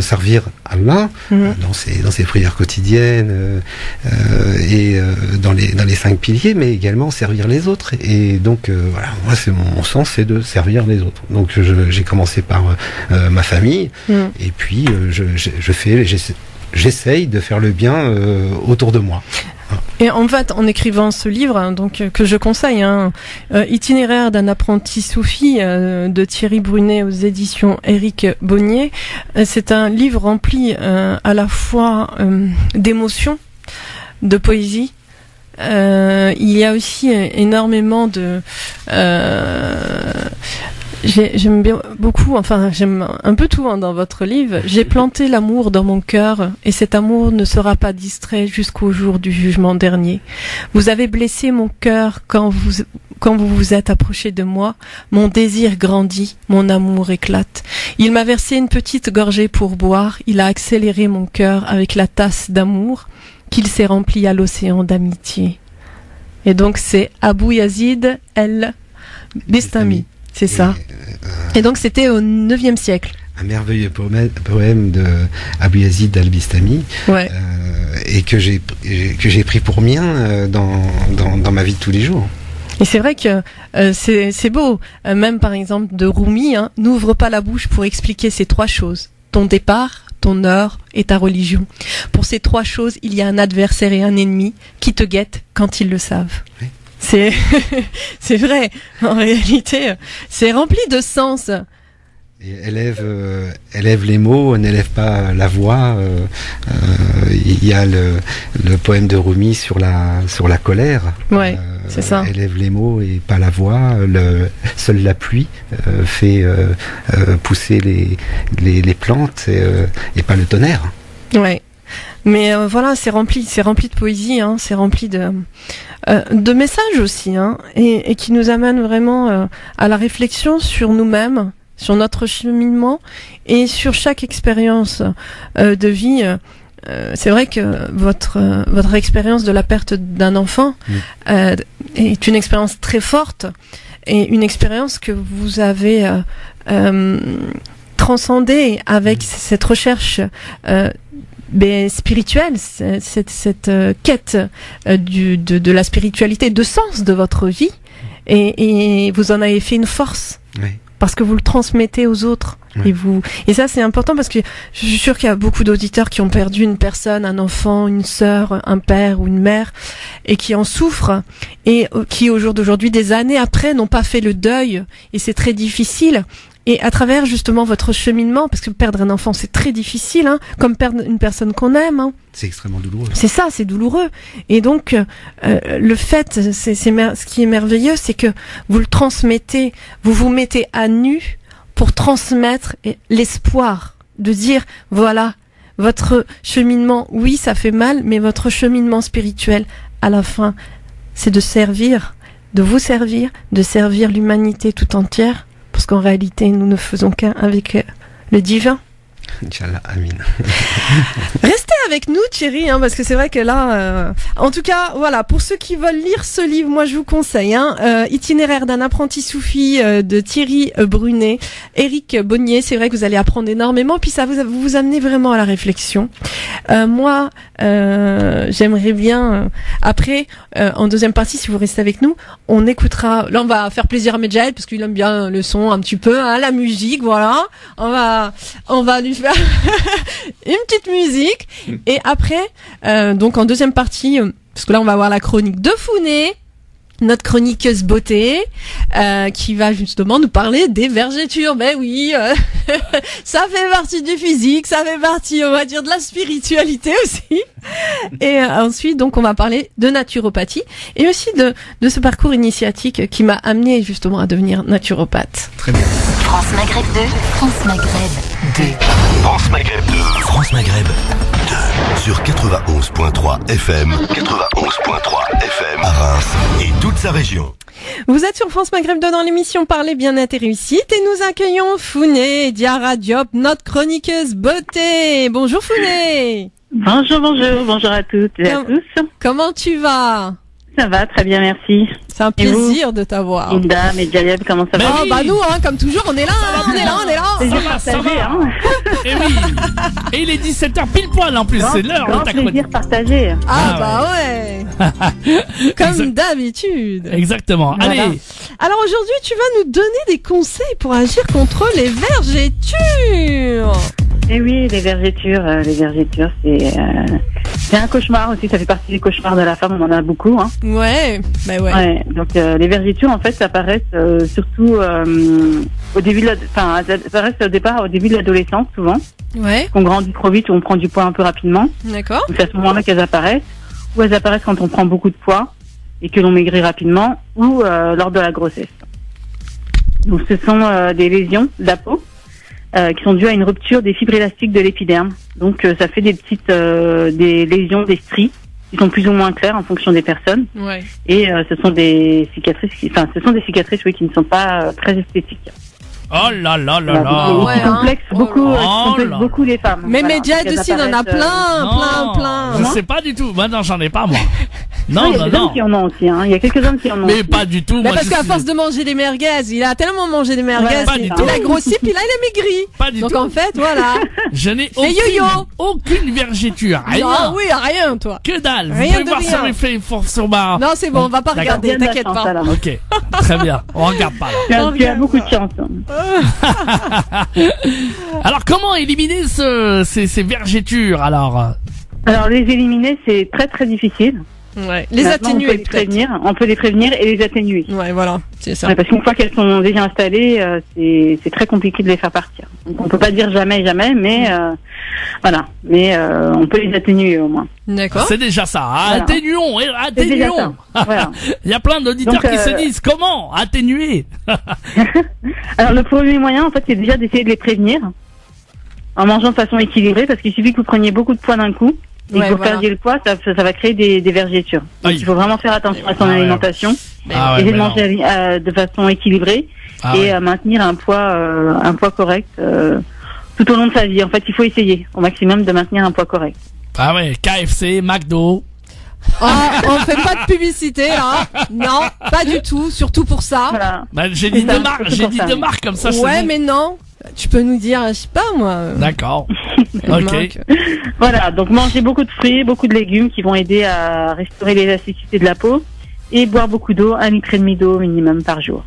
servir Allah dans ses prières quotidiennes et dans les 5 piliers, mais également servir les autres. Et donc voilà, moi mon sens, c'est de servir les autres. Donc j'ai commencé par ma famille, et puis j'essaye de faire le bien autour de moi. Et en fait, en écrivant ce livre, donc que je conseille, Itinéraire d'un apprenti soufi de Thierry Brunet aux éditions Éric Bonnier, c'est un livre rempli à la fois d'émotions, de poésie. Il y a aussi énormément de j'aime bien beaucoup, j'aime un peu tout dans votre livre. J'ai planté l'amour dans mon cœur, et cet amour ne sera pas distrait jusqu'au jour du jugement dernier. Vous avez blessé mon cœur quand vous vous êtes approché de moi. Mon désir grandit, mon amour éclate. Il m'a versé une petite gorgée pour boire. Il a accéléré mon cœur avec la tasse d'amour qu'il s'est rempli à l'océan d'amitié. Et donc c'est Abou Yazid el-Bistami. C'est ça. Et donc c'était au 9e siècle. Un merveilleux poème de Abou Yazid al-Bistami, et que j'ai pris pour mien dans ma vie de tous les jours. Et c'est vrai que c'est beau. Même par exemple de Rumi, hein, n'ouvre pas la bouche pour expliquer ces 3 choses. Ton départ, ton heure et ta religion. Pour ces 3 choses, il y a un adversaire et un ennemi qui te guettent quand ils le savent. Oui. C'est vrai. En réalité, c'est rempli de sens. Et élève les mots, n'élève pas la voix. Il y a le poème de Rumi sur la colère. Ouais, c'est ça. Élève les mots et pas la voix. Seule la pluie fait pousser les plantes et pas le tonnerre. Ouais. Mais voilà, c'est rempli de poésie, hein, c'est rempli de messages aussi, hein, et qui nous amène vraiment à la réflexion sur nous-mêmes, sur notre cheminement et sur chaque expérience de vie. C'est vrai que votre expérience de la perte d'un enfant est une expérience très forte et une expérience que vous avez transcendée avec cette recherche spirituelle, cette quête de la spiritualité, de sens de votre vie, et vous en avez fait une force. Oui. Parce que vous le transmettez aux autres. Oui. Et ça, c'est important parce que je suis sûre qu'il y a beaucoup d'auditeurs qui ont perdu une personne, un enfant, une sœur, un père ou une mère, et qui en souffrent, et qui au jour d'aujourd'hui, des années après, n'ont pas fait le deuil, et c'est très difficile. Et à travers justement votre cheminement, parce que perdre un enfant c'est très difficile, hein, comme perdre une personne qu'on aime. Hein. C'est extrêmement douloureux. C'est ça, c'est douloureux. Et donc le fait, ce qui est merveilleux, c'est que vous le transmettez, vous vous mettez à nu pour transmettre l'espoir, de dire voilà, votre cheminement, oui ça fait mal, mais votre cheminement spirituel, à la fin, c'est de servir, de vous servir, de servir l'humanité tout entière. Parce qu'en réalité, nous ne faisons qu'un avec le divin. Inch'Allah, amin. Restez avec nous, Thierry, hein, parce que c'est vrai que là, en tout cas, voilà, pour ceux qui veulent lire ce livre, moi je vous conseille, hein, Itinéraire d'un apprenti soufi de Thierry Brunet, Éric Bonnier. C'est vrai que vous allez apprendre énormément, puis ça vous amener vraiment à la réflexion. Moi, j'aimerais bien, après, en deuxième partie, si vous restez avec nous, on écoutera. Là, on va faire plaisir à Medjahed parce qu'il aime bien le son un petit peu, hein, la musique, voilà. On va lui faire une petite musique et après donc en deuxième partie parce que là on va voir la chronique de Founé, notre chroniqueuse beauté qui va justement nous parler des vergetures. Ben oui, ça fait partie du physique, ça fait partie, on va dire, de la spiritualité aussi. Et ensuite donc on va parler de naturopathie et aussi de ce parcours initiatique qui m'a amené justement à devenir naturopathe. Très bien. France Maghreb 2, France Maghreb 2. France Maghreb 2. France Maghreb 2. Sur 91.3 FM. 91.3 FM. À Reims et toute sa région. Vous êtes sur France Maghreb 2 dans l'émission Parler Bien-être et Réussite et nous accueillons Founé Diarra Diop, notre chroniqueuse beauté. Bonjour Founé. Bonjour à toutes et à tous. Comment tu vas? Ça va, très bien, merci. C'est un plaisir de t'avoir. Linda, Medjahed, comment ça va? Ah, bah nous, hein, comme toujours, on est là, on est là. C'est juste partagé, hein. Et oui. Et il est 17h pile poil en plus, c'est l'heure de ta chronique. Plaisir partagé. Ah bah ouais. Comme d'habitude. Exactement. Voilà. Allez. Alors aujourd'hui, tu vas nous donner des conseils pour agir contre les vergetures. Eh oui, les vergetures, c'est un cauchemar aussi, ça fait partie des cauchemars de la femme, on en a beaucoup, hein. Ouais, bah ouais. Ouais, donc les vergetures en fait, ça apparaissent surtout au début ça apparaît au départ au début de l'adolescence souvent. Ouais. On grandit trop vite ou on prend du poids un peu rapidement. D'accord. Donc c'est à ce moment-là qu'elles apparaissent, ou elles apparaissent quand on prend beaucoup de poids et que l'on maigrit rapidement, ou lors de la grossesse. Donc ce sont des lésions de la peau. Qui sont dues à une rupture des fibres élastiques de l'épiderme. Donc ça fait des petites des lésions, des stries qui sont plus ou moins claires en fonction des personnes. Ouais. Et ce sont des cicatrices qui ne sont pas très esthétiques. Oh là là là Voilà, là. donc, ouais, qui complexe hein. beaucoup, Oh qui complexe là. beaucoup les femmes. Mais Voilà, Medjed qu'elles aussi, il en a apparaissent, plein. Je sais pas du tout. Bah non, j'en ai pas moi. Non, il y a non, des hommes non. qui en ont aussi, hein. Il y a quelques hommes qui en ont Mais aussi. pas du tout. Bah Moi, parce je qu'à suis- force de manger des merguez, il a tellement mangé des merguez, Ouais, pas du il tout. a grossi, puis là il a maigri. Pas du Donc tout. en fait, voilà. Je n'ai yo-yo. aucune vergeture. Rien. Ah oui, rien, toi. Que dalle. Vous Rien pouvez de voir rien. sur mes faits, sur ma. Non, c'est bon, on va pas D'accord. regarder, Bien de la t'inquiète chance, pas. alors. Ok. Très bien. On regarde pas là. Tu as beaucoup de chance. Alors comment éliminer ces vergetures alors? Alors les éliminer, c'est très très difficile. Ouais. Les Maintenant, atténuer, on peut les peut-être. prévenir, on peut les prévenir et les atténuer. Ouais, voilà, c'est ça. Ouais, parce qu'une fois qu'elles sont déjà installées, c'est très compliqué de les faire partir. Donc on peut pas dire jamais, mais voilà. Mais on peut les atténuer au moins. D'accord. C'est déjà ça. Voilà. Atténuons, C'est déjà atténuons. ça. Voilà. Il y a plein d'auditeurs Donc, qui se disent comment atténuer. Alors le premier moyen, en fait, c'est déjà d'essayer de les prévenir en mangeant de façon équilibrée, parce qu'il suffit que vous preniez beaucoup de poids d'un coup et Ouais, que vous voilà. perdiez le poids, ça va créer des vergetures. Donc, Aïe. il faut vraiment faire attention à son Ah ouais. alimentation, Ah ouais, essayer de mais manger de façon équilibrée Ah et ouais. maintenir un poids correct tout au long de sa vie. En fait, il faut essayer au maximum de maintenir un poids correct. Ah ouais, KFC, McDo. Ah, on fait pas de publicité, là. Non, pas du tout, surtout pour ça. Voilà. Bah, j'ai dit C'est ça, deux marques, c'est j'ai pour dit ça. deux marques comme ça. c'est Ouais, bon. mais non. Tu peux nous dire, je sais pas, moi. D'accord. Marc. Ok. Voilà, donc manger beaucoup de fruits, beaucoup de légumes qui vont aider à restaurer l'élasticité de la peau et boire beaucoup d'eau, 1,5 litre d'eau minimum par jour.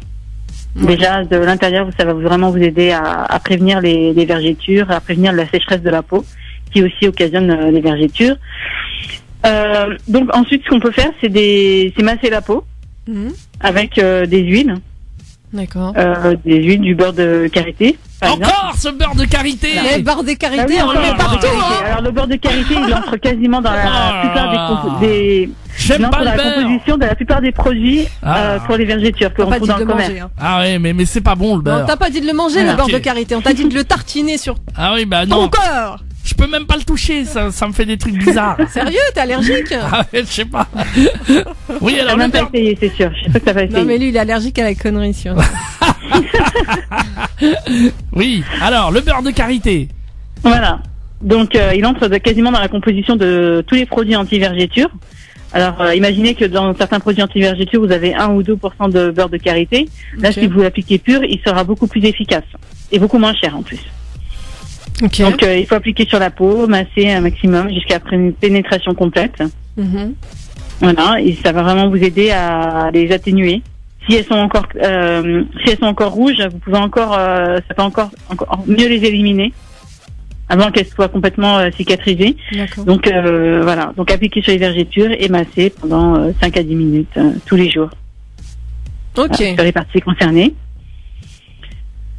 Ouais. Déjà, de l'intérieur, ça va vraiment vous aider à prévenir les vergetures, à prévenir la sécheresse de la peau qui aussi occasionne les vergetures. Donc ensuite, ce qu'on peut faire, c'est masser la peau Mhm. avec des huiles, D'accord. du beurre de karité, par exemple. Encore ce beurre de karité. Les barres des Ah oui, carités, on encore le met le beurre de partout, karité. hein. Alors le beurre de karité, il entre quasiment dans la plupart des J'aime il entre pas dans le la beurre. composition de la plupart des produits Ah. pour les vergetures que T'as l'on pas trouve dit dans de le le commerce. manger, hein. Ah ouais, mais c'est pas bon le Non, beurre. t'as pas dit de le manger, Ah, le beurre ok. de karité. On t'a dit de le tartiner sur Ah oui, bah ton non. corps. Je peux même pas le toucher, ça me fait des trucs bizarres. Sérieux, t'es allergique? Ah ouais, je sais pas. Oui, T'as alors le même pas beurre. essayé, c'est sûr. Je sais pas que t'as pas essayé. Non, mais lui, il est allergique à la connerie, sûr. Oui, alors le beurre de karité. Voilà. Donc il entre quasiment dans la composition de tous les produits anti-vergetures. Alors imaginez que dans certains produits anti-vergetures, vous avez 1 ou 2% de beurre de karité. Là, Ok. si vous l'appliquez pur, il sera beaucoup plus efficace et beaucoup moins cher en plus. Ok. Donc il faut appliquer sur la peau, masser un maximum jusqu'à une pénétration complète. Mhm. Voilà, et ça va vraiment vous aider à les atténuer. Si elles sont encore rouges, vous pouvez ça peut encore mieux les éliminer avant qu'elles soient complètement cicatrisées. D'accord. Donc voilà, donc appliquer sur les vergetures et masser pendant 5 à 10 minutes tous les jours Ok. sur les parties concernées.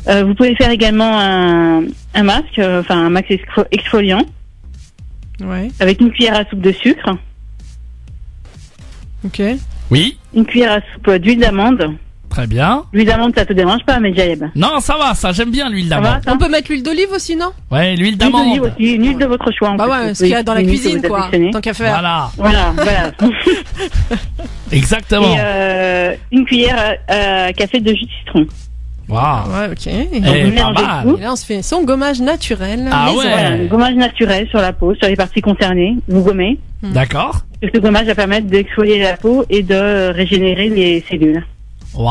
Vous pouvez faire également un masque, un masque exfoliant Ouais. avec une cuillère à soupe de sucre, Ok. Oui, une cuillère à soupe d'huile d'amande. très bien. L'huile d'amande, ça te dérange pas, mais Jaïeb? Non, ça va, ça j'aime bien l'huile Ça va, d'amande. ça? On peut mettre l'huile d'olive aussi, non? Ouais, l'huile L'huile d'olive d'amande. aussi, une huile de votre choix. en Bah fait. ouais, Vous ce qu'il y a dans la pouvez utiliser cuisine, une huile que vous quoi. affectionnez. Tant qu'à faire. Voilà, Voilà. exactement. Et une cuillère à café de jus de citron. Waouh. Ouais, ok. Eh, vous pas mélangez mal. tout. Et là, on se fait son gommage naturel. Ah maison. ouais. Voilà, un gommage naturel sur la peau, sur les parties concernées. Vous gommez. D'accord. Et ce gommage va permettre d'exfolier la peau et de régénérer les cellules. Waouh.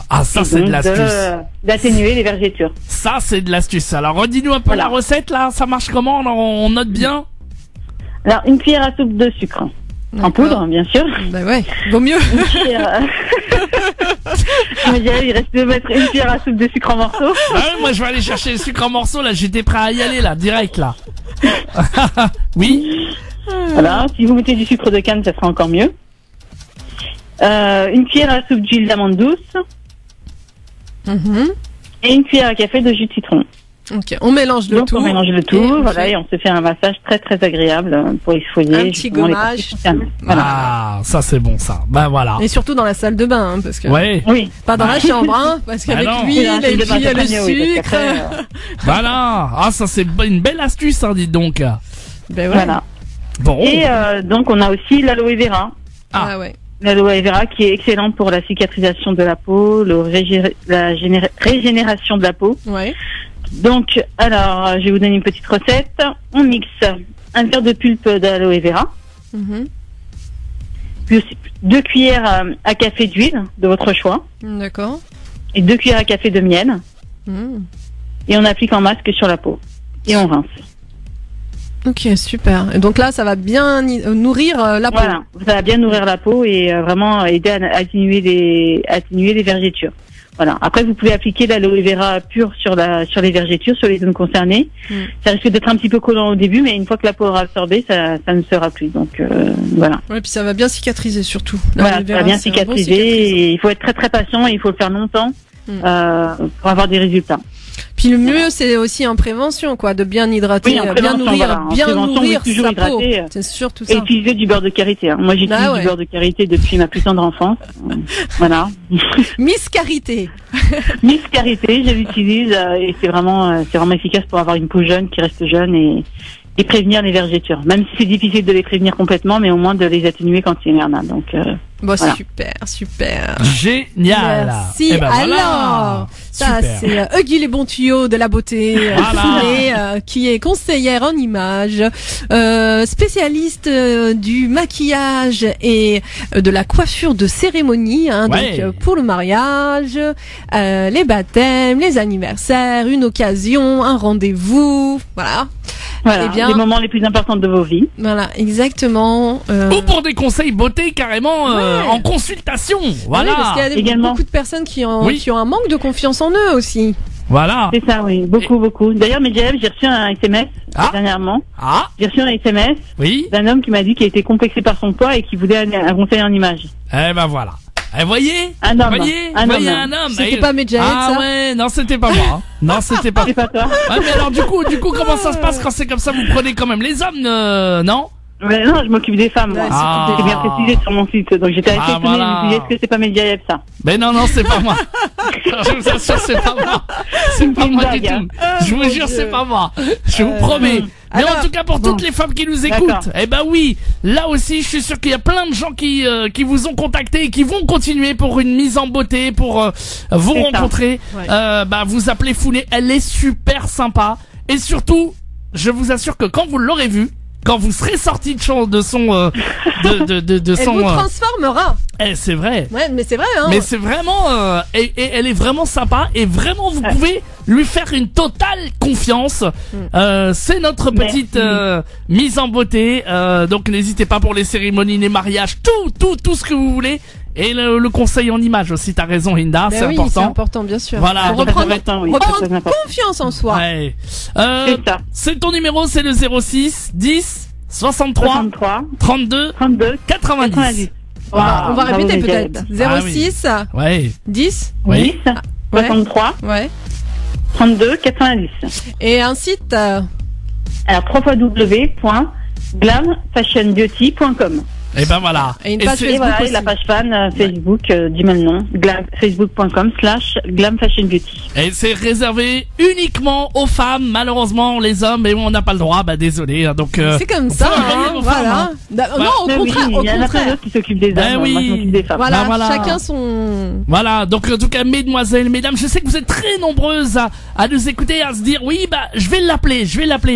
Ah, ça Et c'est donc de l'astuce. d'atténuer les vergetures. Ça c'est de l'astuce. Alors redis-nous un peu Voilà. la recette là, ça marche comment? Alors, on note bien. Alors, une cuillère à soupe de sucre. En D'accord. poudre, bien sûr. Bah ouais, vaut mieux. Une cuillère. Je me dirais, il reste de mettre une cuillère à soupe de sucre en morceaux. Ah ouais, moi je vais aller chercher le sucre en morceaux là, j'étais prêt à y aller là, direct là. Oui. Voilà. Si vous mettez du sucre de canne, ça sera encore mieux. Une cuillère à soupe d'huile d'amande douce Mhm. et une cuillère à café de jus de citron. Ok, on mélange le Donc tout. on mélange le tout, Et on voilà, fait et on se fait un massage très très agréable pour exfolier. un petit justement les gommage. parties concernées. Voilà. Ah, ça c'est bon ça. Ben voilà. Et surtout dans la salle de bain, hein, parce que Ouais. Oui. pas dans la chambre, hein, parce qu'avec Ah non. l'huile Là, et c'est puis il y a le mieux, oui, parce sucre. qu'après, Voilà. Ah, ça c'est une belle astuce, hein, dites donc. Ben ouais. Voilà. Bon. Et donc on a aussi l'aloe vera. Ah ouais. L'aloe vera qui est excellente pour la cicatrisation de la peau, la régénération de la peau. Ouais. Donc, alors, je vais vous donner une petite recette. On mixe un verre de pulpe d'aloe vera, puis aussi 2 cuillères à café d'huile de votre choix, D'accord. et 2 cuillères à café de miel, et on applique en masque sur la peau. Et on rince. Ok, super. Et donc là, ça va bien nourrir la peau. Voilà, ça va bien nourrir la peau et vraiment aider à atténuer les vergetures. Voilà. Après, vous pouvez appliquer l'aloe vera pure sur les vergetures, sur les zones concernées. Ça risque d'être un petit peu collant au début, mais une fois que la peau aura absorbé, ça ne sera plus. Donc voilà. Ouais, puis ça va bien cicatriser surtout. Voilà, ça va bien cicatriser. Et il faut être très très patient et il faut le faire longtemps pour avoir des résultats. Puis le mieux, c'est aussi en prévention, quoi, de bien hydrater, bien nourrir, sa peau. C'est surtout ça. Et utiliser du beurre de karité. Moi, j'utilise du beurre de karité depuis ma plus tendre enfance. Voilà. Miss Karité. Miss Karité, je l'utilise et c'est vraiment efficace pour avoir une peau jeune qui reste jeune et prévenir les vergetures. Même si c'est difficile de les prévenir complètement, mais au moins de les atténuer quand il y en a. Donc, bon, voilà. super. Génial. Merci. Ben alors, voilà. ça c'est Huggy les bons tuyaux de la beauté, qui est conseillère en images, spécialiste du maquillage et de la coiffure de cérémonie, donc pour le mariage, les baptêmes, les anniversaires, une occasion, un rendez-vous, voilà. Voilà, les moments les plus importants de vos vies. Voilà, exactement. Ou pour des conseils beauté carrément en consultation. Voilà. Oui, parce qu'il y a beaucoup de personnes qui ont un manque de confiance en eux aussi. Voilà. C'est ça, oui. Beaucoup. D'ailleurs, Medjaev, j'ai reçu un SMS dernièrement. J'ai reçu un SMS d'un homme qui m'a dit qu'il était complexé par son poids et qui voulait un conseil en image. Eh ben voilà. Eh, voyez un homme. C'était pas Medjaev, ça? Ouais, non, c'était pas moi. Non, c'était pas. C'est pas toi. Ouais, mais alors du coup, comment ça se passe quand c'est comme ça? Vous prenez quand même les hommes, non? Ouais, non, je m'occupe des femmes. Moi. C'est bien précisé sur mon site. Donc j'étais assez étonnée. Je me disais, est-ce que c'est pas Medjaev, ça? Ben non, c'est pas moi. Je vous assure, c'est pas moi. C'est pas moi du tout. Je vous jure, c'est pas moi. Je vous promets. Mais en tout cas, pour toutes les femmes qui nous écoutent, eh ben oui, là aussi, je suis sûr qu'il y a plein de gens qui vous ont contacté et qui vont continuer pour une mise en beauté, pour vous rencontrer. Vous appelez Founé, elle est super sympa. Et surtout, je vous assure que quand vous l'aurez vue, quand vous serez sorti de son de son elle vous transformera. C'est vrai. Ouais, mais c'est vrai, hein. Mais c'est vraiment et elle est vraiment sympa et vraiment vous pouvez lui faire une totale confiance. C'est notre petite mise en beauté. Donc n'hésitez pas pour les cérémonies, les mariages, tout ce que vous voulez. Et le conseil en image aussi, t'as raison, Hinda, c'est important. C'est important, bien sûr. Voilà, reprendre confiance en soi. Ouais. C'est ton numéro, c'est le 06 10 63 32 90. On va répéter peut-être. 06 10 63 32 90. Et un site alors www.glamfashionbeauty.com. Et ben voilà. Et une page Facebook et la page fan Facebook du même nom, facebook.com/glamfashionbeauty. Et c'est réservé uniquement aux femmes, malheureusement les hommes, mais on n'a pas le droit, désolé. Donc c'est comme ça, voilà. Non, au contraire, il y en a plein d'autres qui s'occupent des hommes. Moi, je m'occupe des femmes. Voilà, chacun son. Voilà, donc en tout cas, mesdemoiselles, mesdames, je sais que vous êtes très nombreuses à nous écouter, à se dire oui, je vais l'appeler.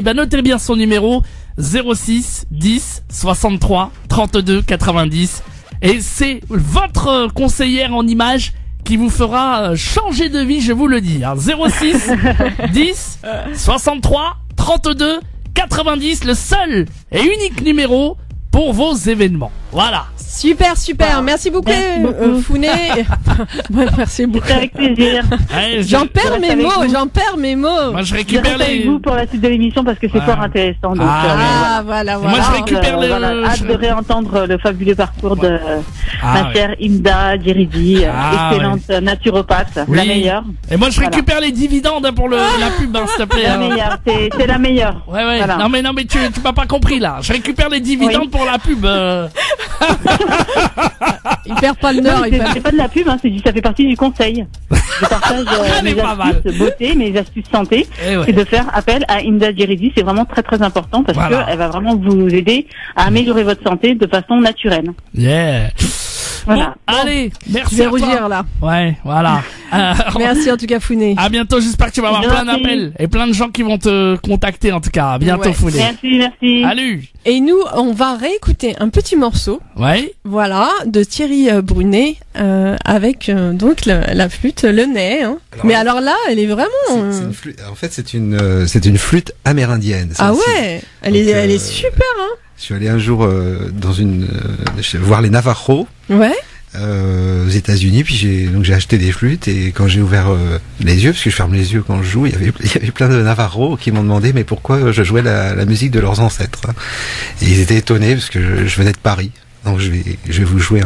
Notez bien son numéro. 06 10 63 32 90 et c'est votre conseillère en images qui vous fera changer de vie, je vous le dis. 06 10 63 32 90, le seul et unique numéro pour vos événements. Voilà. Super. Merci beaucoup, Founé. Merci beaucoup. Avec plaisir. J'en perds mes mots. Moi, je récupère avec vous pour la suite de l'émission parce que c'est fort intéressant. Donc, voilà. Moi, je récupère hâte de réentendre le fabuleux parcours de ma chère Hinda Djeridi, excellente naturopathe, la meilleure. Et moi, je récupère les dividendes pour la pub, s'il te plaît. La meilleure, c'est la meilleure. Ouais. Voilà. Non, mais tu m'as pas compris, là. Je récupère les dividendes pour la pub. Il perd pas le nord. C'est pas de la pub, ça fait partie du conseil. Je partage mes astuces beauté, mes astuces santé. C'est de faire appel à Hinda Djeridi. C'est vraiment très très important parce que elle va vraiment vous aider à améliorer votre santé de façon naturelle. Yeah. Voilà. Bon, allez, merci Je vais à toi. rougir là. Ouais, voilà. Merci en tout cas Founé. À bientôt, j'espère que tu vas avoir plein Merci. d'appels et plein de gens qui vont te contacter en tout cas. À bientôt, Ouais. Founé. Merci. Salut. Et nous, on va réécouter un petit morceau, Ouais. voilà, de Thierry Brunet, avec donc la flûte, le nez. Hein. Alors, Mais alors là, elle est vraiment. C'est une flûte. En fait, c'est une flûte amérindienne. ça Ah aussi. ouais, elle Donc, est super. Hein. Je suis allé un jour voir les Navajos Ouais. aux États-Unis, puis j'ai acheté des flûtes et quand j'ai ouvert les yeux, parce que je ferme les yeux quand je joue, il y avait plein de Navajos qui m'ont demandé mais pourquoi je jouais la musique de leurs ancêtres. Hein. Et ils étaient étonnés parce que je venais de Paris. Donc je vais vous jouer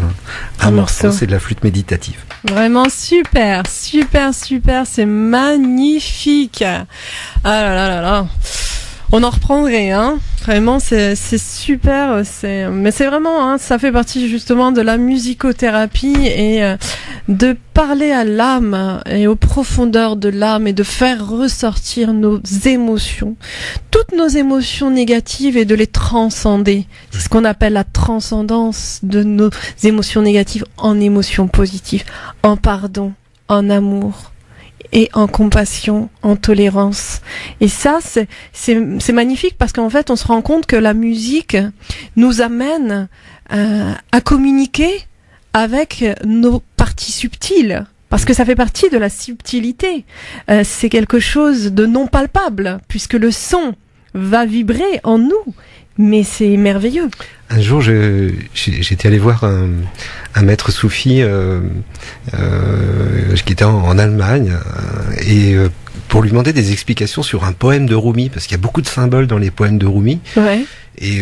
un morceau, c'est de la flûte méditative. Vraiment super, c'est magnifique. Ah là là là là. On en reprendrait, hein. Vraiment, c'est super. Mais c'est vraiment, hein, ça fait partie justement de la musicothérapie et de parler à l'âme et aux profondeurs de l'âme et de faire ressortir nos émotions, toutes nos émotions négatives et de les transcender. C'est ce qu'on appelle la transcendance de nos émotions négatives en émotions positives, en pardon, en amour. Et en compassion, en tolérance. Et ça, c'est magnifique parce qu'en fait, on se rend compte que la musique nous amène à communiquer avec nos parties subtiles. Parce que ça fait partie de la subtilité. C'est quelque chose de non palpable, puisque le son va vibrer en nous. Mais c'est merveilleux. Un jour, j'étais allé voir un maître soufi qui était en Allemagne et pour lui demander des explications sur un poème de Rumi, parce qu'il y a beaucoup de symboles dans les poèmes de Rumi. Ouais. Et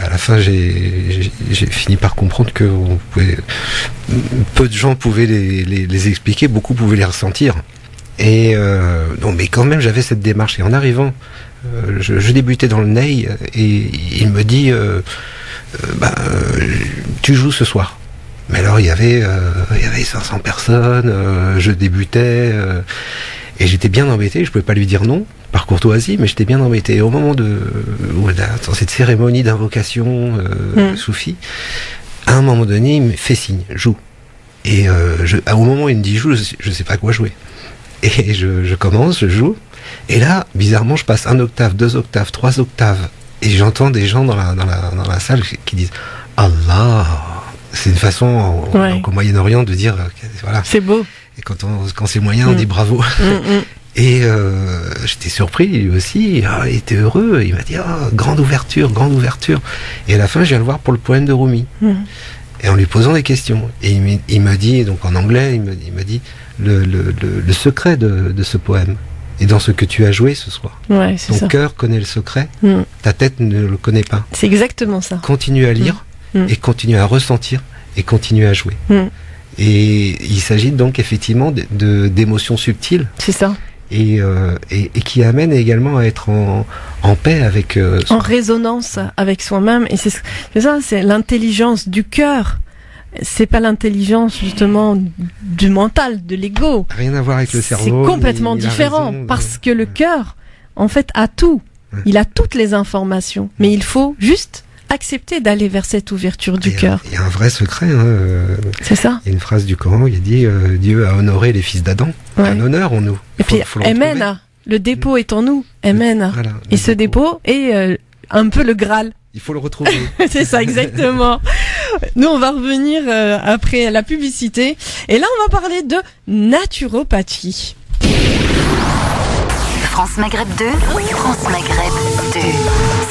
à la fin, j'ai fini par comprendre que peu de gens pouvaient les expliquer, beaucoup pouvaient les ressentir. Et donc, mais quand même, j'avais cette démarche. Et en arrivant, je débutais dans le ney et il me dit tu joues ce soir. Mais alors il y avait 500 personnes, je débutais et j'étais bien embêté. Je pouvais pas lui dire non par courtoisie, mais j'étais bien embêté. Et au moment dans cette cérémonie d'invocation soufi, à un moment donné, il me fait signe, joue. Et au moment où il me dit joue, je sais pas quoi jouer. Et je commence, je joue. Et là, bizarrement, je passe 1 octave, 2 octaves, 3 octaves. Et j'entends des gens dans la salle qui disent Allah. C'est une façon au Moyen-Orient de dire voilà. C'est beau. Et quand c'est moyen, on dit bravo. Et j'étais surpris, lui aussi. Il était heureux. Il m'a dit grande ouverture. Et à la fin, je viens le voir pour le poème de Rumi. Et en lui posant des questions. Et il m'a dit, donc en anglais, il m'a dit le secret de ce poème. Et dans ce que tu as joué ce soir. Ouais, c'est ça. Ton cœur connaît le secret, ta tête ne le connaît pas. C'est exactement ça. Continue à lire et continue à ressentir et continue à jouer. Et il s'agit donc effectivement d'émotions subtiles. C'est ça. Et qui amènent également à être en paix avec en résonance avec soi-même. Et c'est ça, c'est l'intelligence du cœur. C'est pas l'intelligence justement du mental, de l'ego. Rien à voir avec le cerveau. C'est complètement différent parce que le cœur, en fait, a tout. Il a toutes les informations, mais il faut juste accepter d'aller vers cette ouverture du cœur. Il y a un vrai secret. C'est ça. Il y a une phrase du Coran qui dit Dieu a honoré les fils d'Adam. Un honneur en nous. Et puis, Amen. Le dépôt est en nous. Amen. Voilà, et ce dépôt est un peu le Graal. Il faut le retrouver. C'est ça, exactement. Nous, on va revenir après la publicité. Et là, on va parler de naturopathie. France Maghreb 2, France Maghreb 2.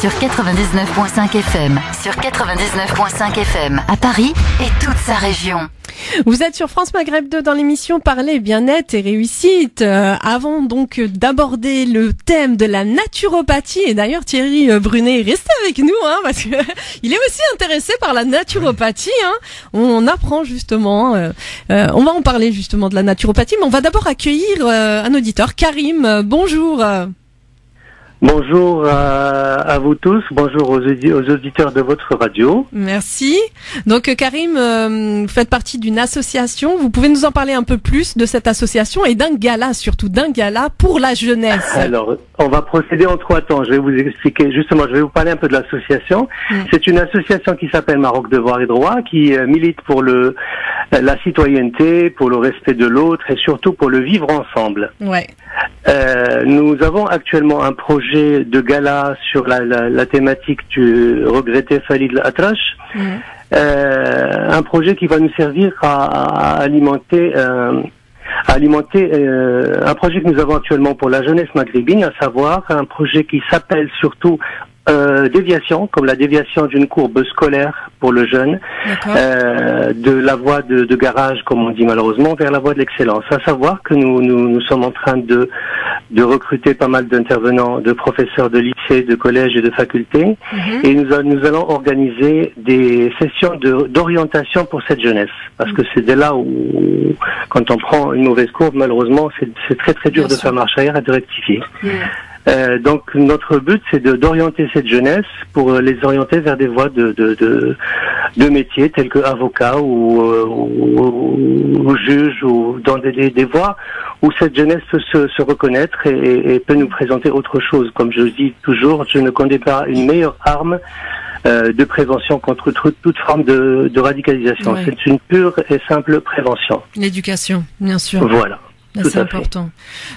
Sur 99.5 FM, sur 99.5 FM, à Paris et toute sa région. Vous êtes sur France Maghreb 2 dans l'émission Parler bien-être et réussite. Avant donc d'aborder le thème de la naturopathie, et d'ailleurs Thierry Brunet reste avec nous, hein, parce que il est aussi intéressé par la naturopathie. Hein. On apprend justement, on va en parler justement de la naturopathie, mais on va d'abord accueillir un auditeur, Karim. Bonjour. Bonjour à vous tous, bonjour aux auditeurs de votre radio. Merci. Donc Karim, vous faites partie d'une association. Vous pouvez nous en parler un peu plus de cette association et d'un gala, surtout d'un gala pour la jeunesse. Alors, on va procéder en 3 temps. Je vais vous expliquer, justement, je vais vous parler un peu de l'association. C'est une association qui s'appelle Maroc Devoir et Droit, qui milite pour la citoyenneté, pour le respect de l'autre et surtout pour le vivre ensemble. Ouais. Nous avons actuellement un projet de gala sur la thématique du regretté Falid Al-Atrache. Un projet qui va nous servir à alimenter un projet que nous avons actuellement pour la jeunesse maghrébine, à savoir un projet qui s'appelle surtout déviation, comme la déviation d'une courbe scolaire pour le jeune, de la voie de garage, comme on dit malheureusement, vers la voie de l'excellence. À savoir que nous sommes en train de recruter pas mal d'intervenants, de professeurs de lycée, de collège et de faculté, et nous allons organiser des sessions d'orientation pour cette jeunesse, parce que c'est dès là où, quand on prend une mauvaise courbe, malheureusement, c'est très très dur de faire marche arrière et de rectifier. Donc notre but, c'est d'orienter cette jeunesse pour les orienter vers des voies de métiers tels que avocat ou juge, ou dans des voies où cette jeunesse peut se reconnaître et peut nous présenter autre chose. Comme je dis toujours, je ne connais pas une meilleure arme de prévention contre toute forme de radicalisation. Ouais. C'est une pure et simple prévention. L'éducation, bien sûr. Voilà. C'est important.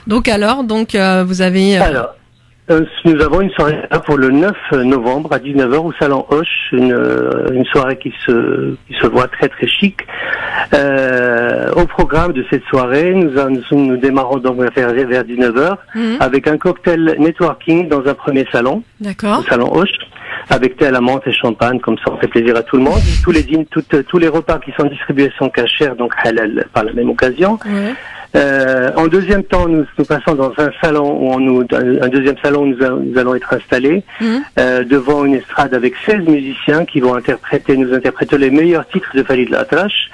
Donc vous avez... Alors, nous avons une soirée pour le 9 novembre à 19h au Salon Hoche, une soirée qui se voit très très chic. Au programme de cette soirée, nous démarrons donc vers 19h avec un cocktail networking dans un premier salon, au Salon Hoche, avec thé à la menthe et champagne, comme ça on fait plaisir à tout le monde. Tous les repas qui sont distribués sont cachers, donc halal par la même occasion. En deuxième temps, nous passons dans un salon où nous allons être installés devant une estrade avec 16 musiciens qui vont nous interpréter les meilleurs titres de Falid Al-Atrache,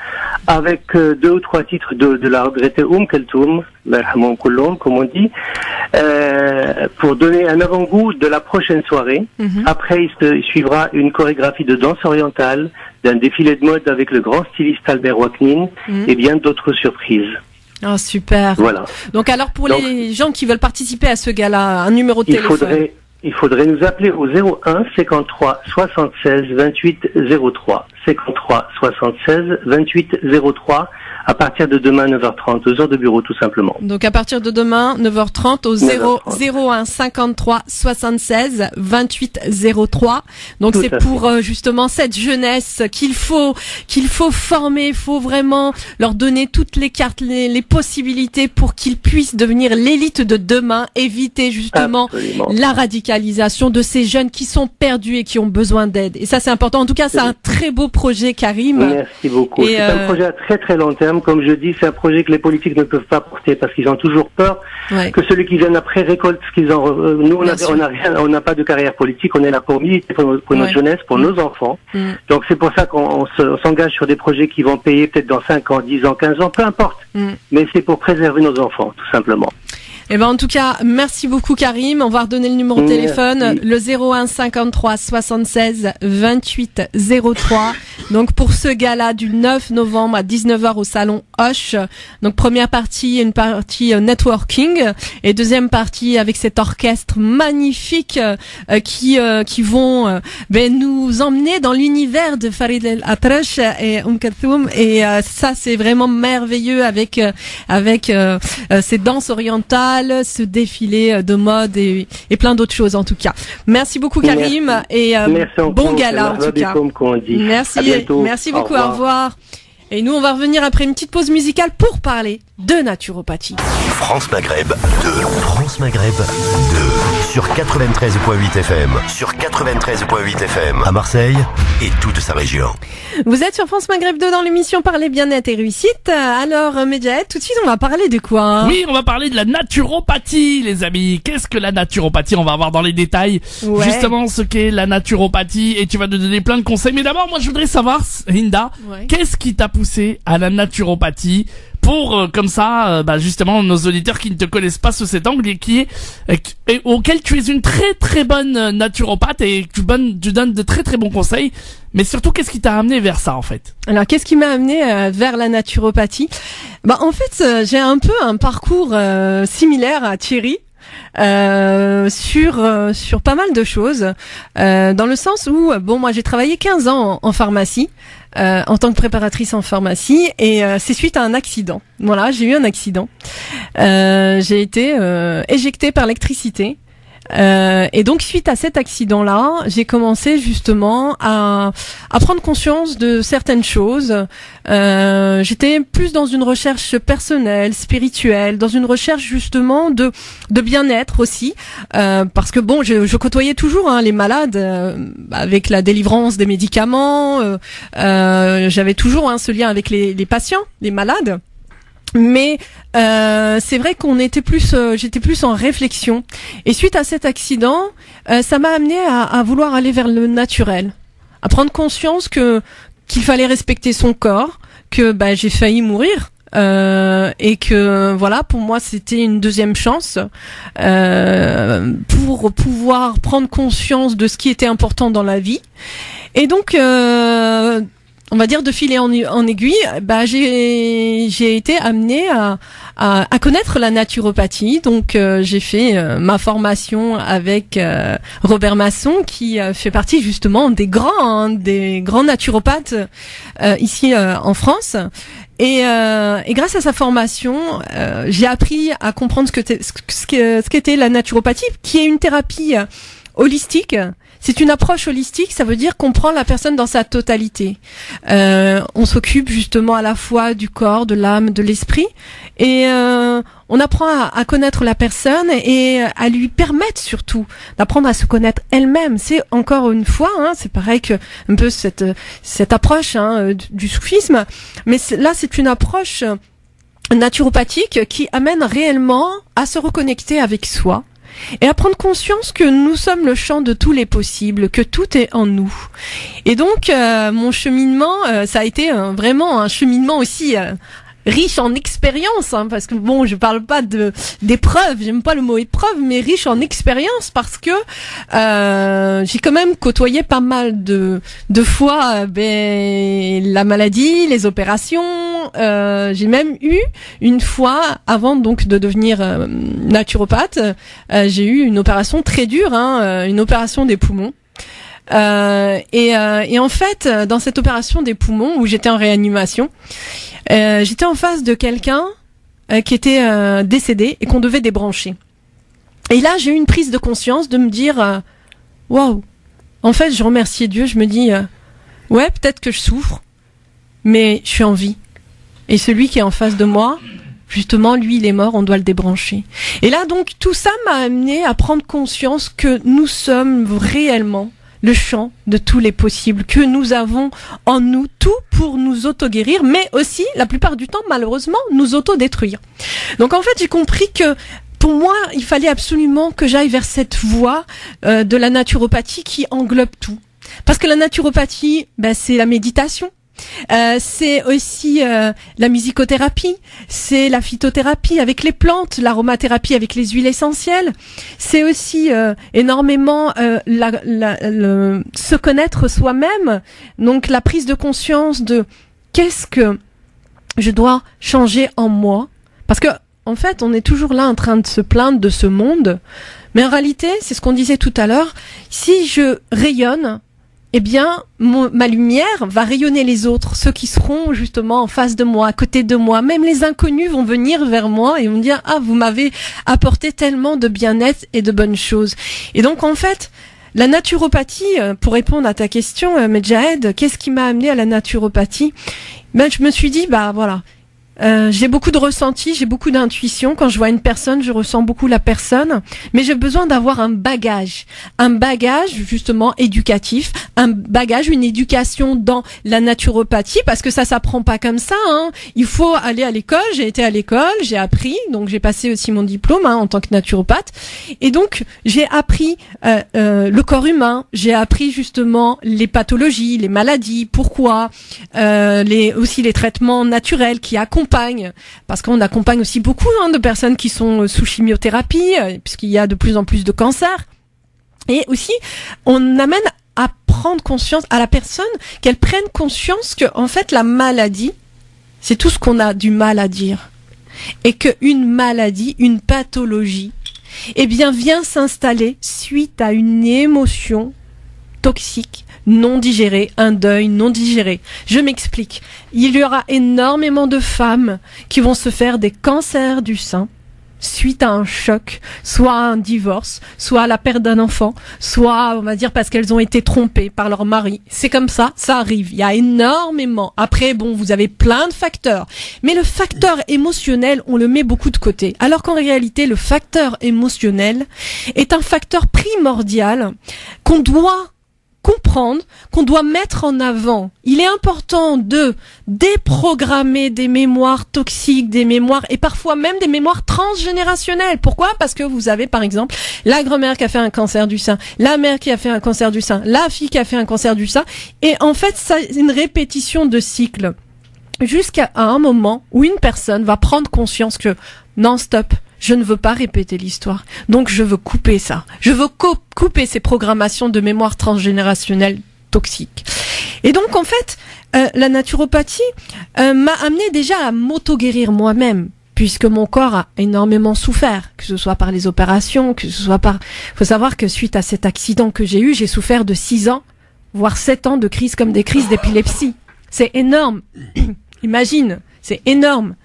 avec 2 ou 3 titres de la regrettée Keltoum, comme on dit, pour donner un avant-goût de la prochaine soirée. Après, il suivra une chorégraphie de danse orientale, d'un défilé de mode avec le grand styliste Albert Waknin et bien d'autres surprises. Ah, super. Voilà. Donc alors les gens qui veulent participer à ce gala, un numéro de téléphone. Il faudrait nous appeler au 01 53 76 28 03. 53 76 28 03 à partir de demain 9h30, 2 heures de bureau tout simplement. Donc à partir de demain 9h30 au 01 53 76 28 03. Donc c'est pour justement cette jeunesse qu'il faut former, il faut vraiment leur donner toutes les cartes, les possibilités pour qu'ils puissent devenir l'élite de demain, éviter justement la radicalisation de ces jeunes qui sont perdus et qui ont besoin d'aide. Et ça c'est important. En tout cas, c'est un très beau projet, Karim. Merci beaucoup. C'est un projet à très très long terme. Comme je dis, c'est un projet que les politiques ne peuvent pas porter parce qu'ils ont toujours peur que celui qui vient après récolte ce qu'ils ont. Nous, on n'a pas de carrière politique. On est là pour militer pour notre jeunesse, pour nos enfants. Donc c'est pour ça qu'on s'engage sur des projets qui vont payer peut-être dans 5 ans, 10 ans, 15 ans, peu importe. Mais c'est pour préserver nos enfants, tout simplement. Eh ben en tout cas, merci beaucoup Karim. On va redonner le numéro de téléphone, le 01 53 76 28 03. Donc pour ce gala du 9 novembre à 19h au salon Hoche. Donc première partie, une partie networking et deuxième partie avec cet orchestre magnifique qui vont nous emmener dans l'univers de Falid Al-Atrache et Keltoum et ça c'est vraiment merveilleux avec ces danses orientales, ce défilé de mode et plein d'autres choses en tout cas. Merci beaucoup Karim et bon gala en tout cas. Merci beaucoup, au revoir. Et nous on va revenir après une petite pause musicale pour parler de naturopathie. France Maghreb 2. France Maghreb 2. Sur 93.8 FM. Sur 93.8 FM. À Marseille et toute sa région. Vous êtes sur France Maghreb 2 dans l'émission Parler bien-être et réussite. Alors, Medjahed, tout de suite, on va parler de quoi? Oui, on va parler de la naturopathie, les amis. Qu'est-ce que la naturopathie? On va voir dans les détails justement ce qu'est la naturopathie et tu vas nous donner plein de conseils. Mais d'abord, moi, je voudrais savoir, Hinda, qu'est-ce qui t'a poussé à la naturopathie? pour comme ça, justement, nos auditeurs qui ne te connaissent pas sous cet angle et auquel tu es une très très bonne naturopathe et tu donnes de très très bons conseils. Mais surtout, qu'est-ce qui t'a amené vers ça en fait? Alors, qu'est-ce qui m'a amené vers la naturopathie? En fait, j'ai un peu un parcours similaire à Thierry. Sur pas mal de choses, dans le sens où moi j'ai travaillé 15 ans en pharmacie, en tant que préparatrice en pharmacie, et c'est suite à un accident. Voilà, j'ai eu un accident. J'ai été éjectée par l'électricité. Et donc suite à cet accident-là, j'ai commencé justement à prendre conscience de certaines choses. J'étais plus dans une recherche personnelle, spirituelle, dans une recherche justement de bien-être aussi, parce que je côtoyais toujours les malades avec la délivrance des médicaments. J'avais toujours ce lien avec les patients, les malades. Mais c'est vrai qu'on était j'étais plus en réflexion. Et suite à cet accident, ça m'a amené à vouloir aller vers le naturel, à prendre conscience qu'il fallait respecter son corps, que j'ai failli mourir. Et que voilà, pour moi c'était une deuxième chance pour pouvoir prendre conscience de ce qui était important dans la vie. Et donc on va dire de fil en aiguille, j'ai été amenée à connaître la naturopathie. Donc j'ai fait ma formation avec Robert Masson, qui fait partie justement des grands naturopathes ici en France. Et grâce à sa formation, j'ai appris à comprendre ce qu'était la naturopathie, qui est une thérapie holistique. C'est une approche holistique, ça veut dire qu'on prend la personne dans sa totalité. On s'occupe justement à la fois du corps, de l'âme, de l'esprit, et on apprend à connaître la personne et à lui permettre surtout d'apprendre à se connaître elle-même. C'est encore une fois, c'est pareil que un peu cette approche du soufisme, mais là c'est une approche naturopathique qui amène réellement à se reconnecter avec soi. Et à prendre conscience que nous sommes le champ de tous les possibles, que tout est en nous. Et donc, mon cheminement, ça a été vraiment un cheminement aussi riche en expérience, parce que je parle pas d'épreuve, j'aime pas le mot épreuve, mais riche en expérience, parce que j'ai quand même côtoyé pas mal de fois la maladie, les opérations. J'ai même eu une fois, avant donc de devenir naturopathe, j'ai eu une opération très dure, une opération des poumons. Et en fait, dans cette opération des poumons où j'étais en réanimation, j'étais en face de quelqu'un qui était décédé et qu'on devait débrancher. Et là, j'ai eu une prise de conscience de me dire waouh. En fait, je remerciais Dieu. Je me dis ouais, peut-être que je souffre, mais je suis en vie. Et celui qui est en face de moi, justement, lui, il est mort. On doit le débrancher. Et là, donc, tout ça m'a amené à prendre conscience que nous sommes réellement le champ de tous les possibles, que nous avons en nous tout pour nous auto-guérir, mais aussi, la plupart du temps, malheureusement, nous auto-détruire. Donc en fait, j'ai compris que pour moi, il fallait absolument que j'aille vers cette voie de la naturopathie qui englobe tout. Parce que la naturopathie, c'est la méditation. C'est aussi la musicothérapie, c'est la phytothérapie avec les plantes, l'aromathérapie avec les huiles essentielles. C'est aussi énormément se connaître soi-même, donc la prise de conscience de qu'est-ce que je dois changer en moi. Parce que en fait, on est toujours là en train de se plaindre de ce monde, mais en réalité, c'est ce qu'on disait tout à l'heure, si je rayonne, eh bien, ma lumière va rayonner les autres, ceux qui seront justement en face de moi, à côté de moi. Même les inconnus vont venir vers moi et vont me dire « Ah, vous m'avez apporté tellement de bien-être et de bonnes choses. » Et donc, en fait, la naturopathie, pour répondre à ta question, Medjahed, qu'est-ce qui m'a amené à la naturopathie? Je me suis dit, voilà. J'ai beaucoup de ressenti, j'ai beaucoup d'intuition. Quand je vois une personne, je ressens beaucoup la personne, mais j'ai besoin d'avoir un bagage justement éducatif, un bagage, une éducation dans la naturopathie, parce que ça s'apprend pas comme ça. Il faut aller à l'école. J'ai été à l'école, j'ai appris, donc j'ai passé aussi mon diplôme en tant que naturopathe, et donc j'ai appris le corps humain, j'ai appris justement les pathologies, les maladies, pourquoi, aussi les traitements naturels qui accompagnent accompagne, parce qu'on accompagne aussi beaucoup de personnes qui sont sous chimiothérapie, puisqu'il y a de plus en plus de cancers. Et aussi, on amène à prendre conscience à la personne, qu'elle prenne conscience que, en fait, la maladie, c'est tout ce qu'on a du mal à dire. Et qu'une maladie, une pathologie, eh bien, vient s'installer suite à une émotion toxique, non digérée, un deuil non digéré. Je m'explique. Il y aura énormément de femmes qui vont se faire des cancers du sein suite à un choc, soit à un divorce, soit à la perte d'un enfant, soit, on va dire, parce qu'elles ont été trompées par leur mari. C'est comme ça arrive. Il y a énormément. Après, bon, vous avez plein de facteurs. Mais le facteur émotionnel, on le met beaucoup de côté. Alors qu'en réalité, le facteur émotionnel est un facteur primordial qu'on doit comprendre, qu'on doit mettre en avant. Il est important de déprogrammer des mémoires toxiques, des mémoires, et parfois même des mémoires transgénérationnelles. Pourquoi? Parce que vous avez, par exemple, la grand-mère qui a fait un cancer du sein, la mère qui a fait un cancer du sein, la fille qui a fait un cancer du sein, et en fait, c'est une répétition de cycles. Jusqu'à un moment où une personne va prendre conscience que, non, stop, je ne veux pas répéter l'histoire. Donc je veux couper ça. Je veux couper ces programmations de mémoire transgénérationnelle toxiques. Et donc en fait, la naturopathie m'a amené déjà à m'auto-guérir moi-même, puisque mon corps a énormément souffert, que ce soit par les opérations, que ce soit par... Faut savoir que suite à cet accident que j'ai eu, j'ai souffert de 6 ans, voire 7 ans de crises comme des crises d'épilepsie. C'est énorme. Imagine, c'est énorme.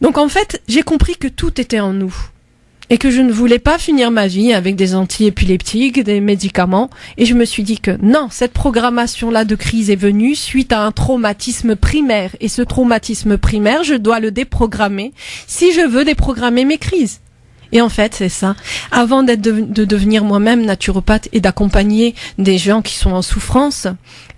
Donc en fait, j'ai compris que tout était en nous et que je ne voulais pas finir ma vie avec des antiépileptiques, des médicaments, et je me suis dit que non, cette programmation-là de crise est venue suite à un traumatisme primaire, et ce traumatisme primaire, je dois le déprogrammer si je veux déprogrammer mes crises. Et en fait, c'est ça. Avant de devenir moi-même naturopathe et d'accompagner des gens qui sont en souffrance,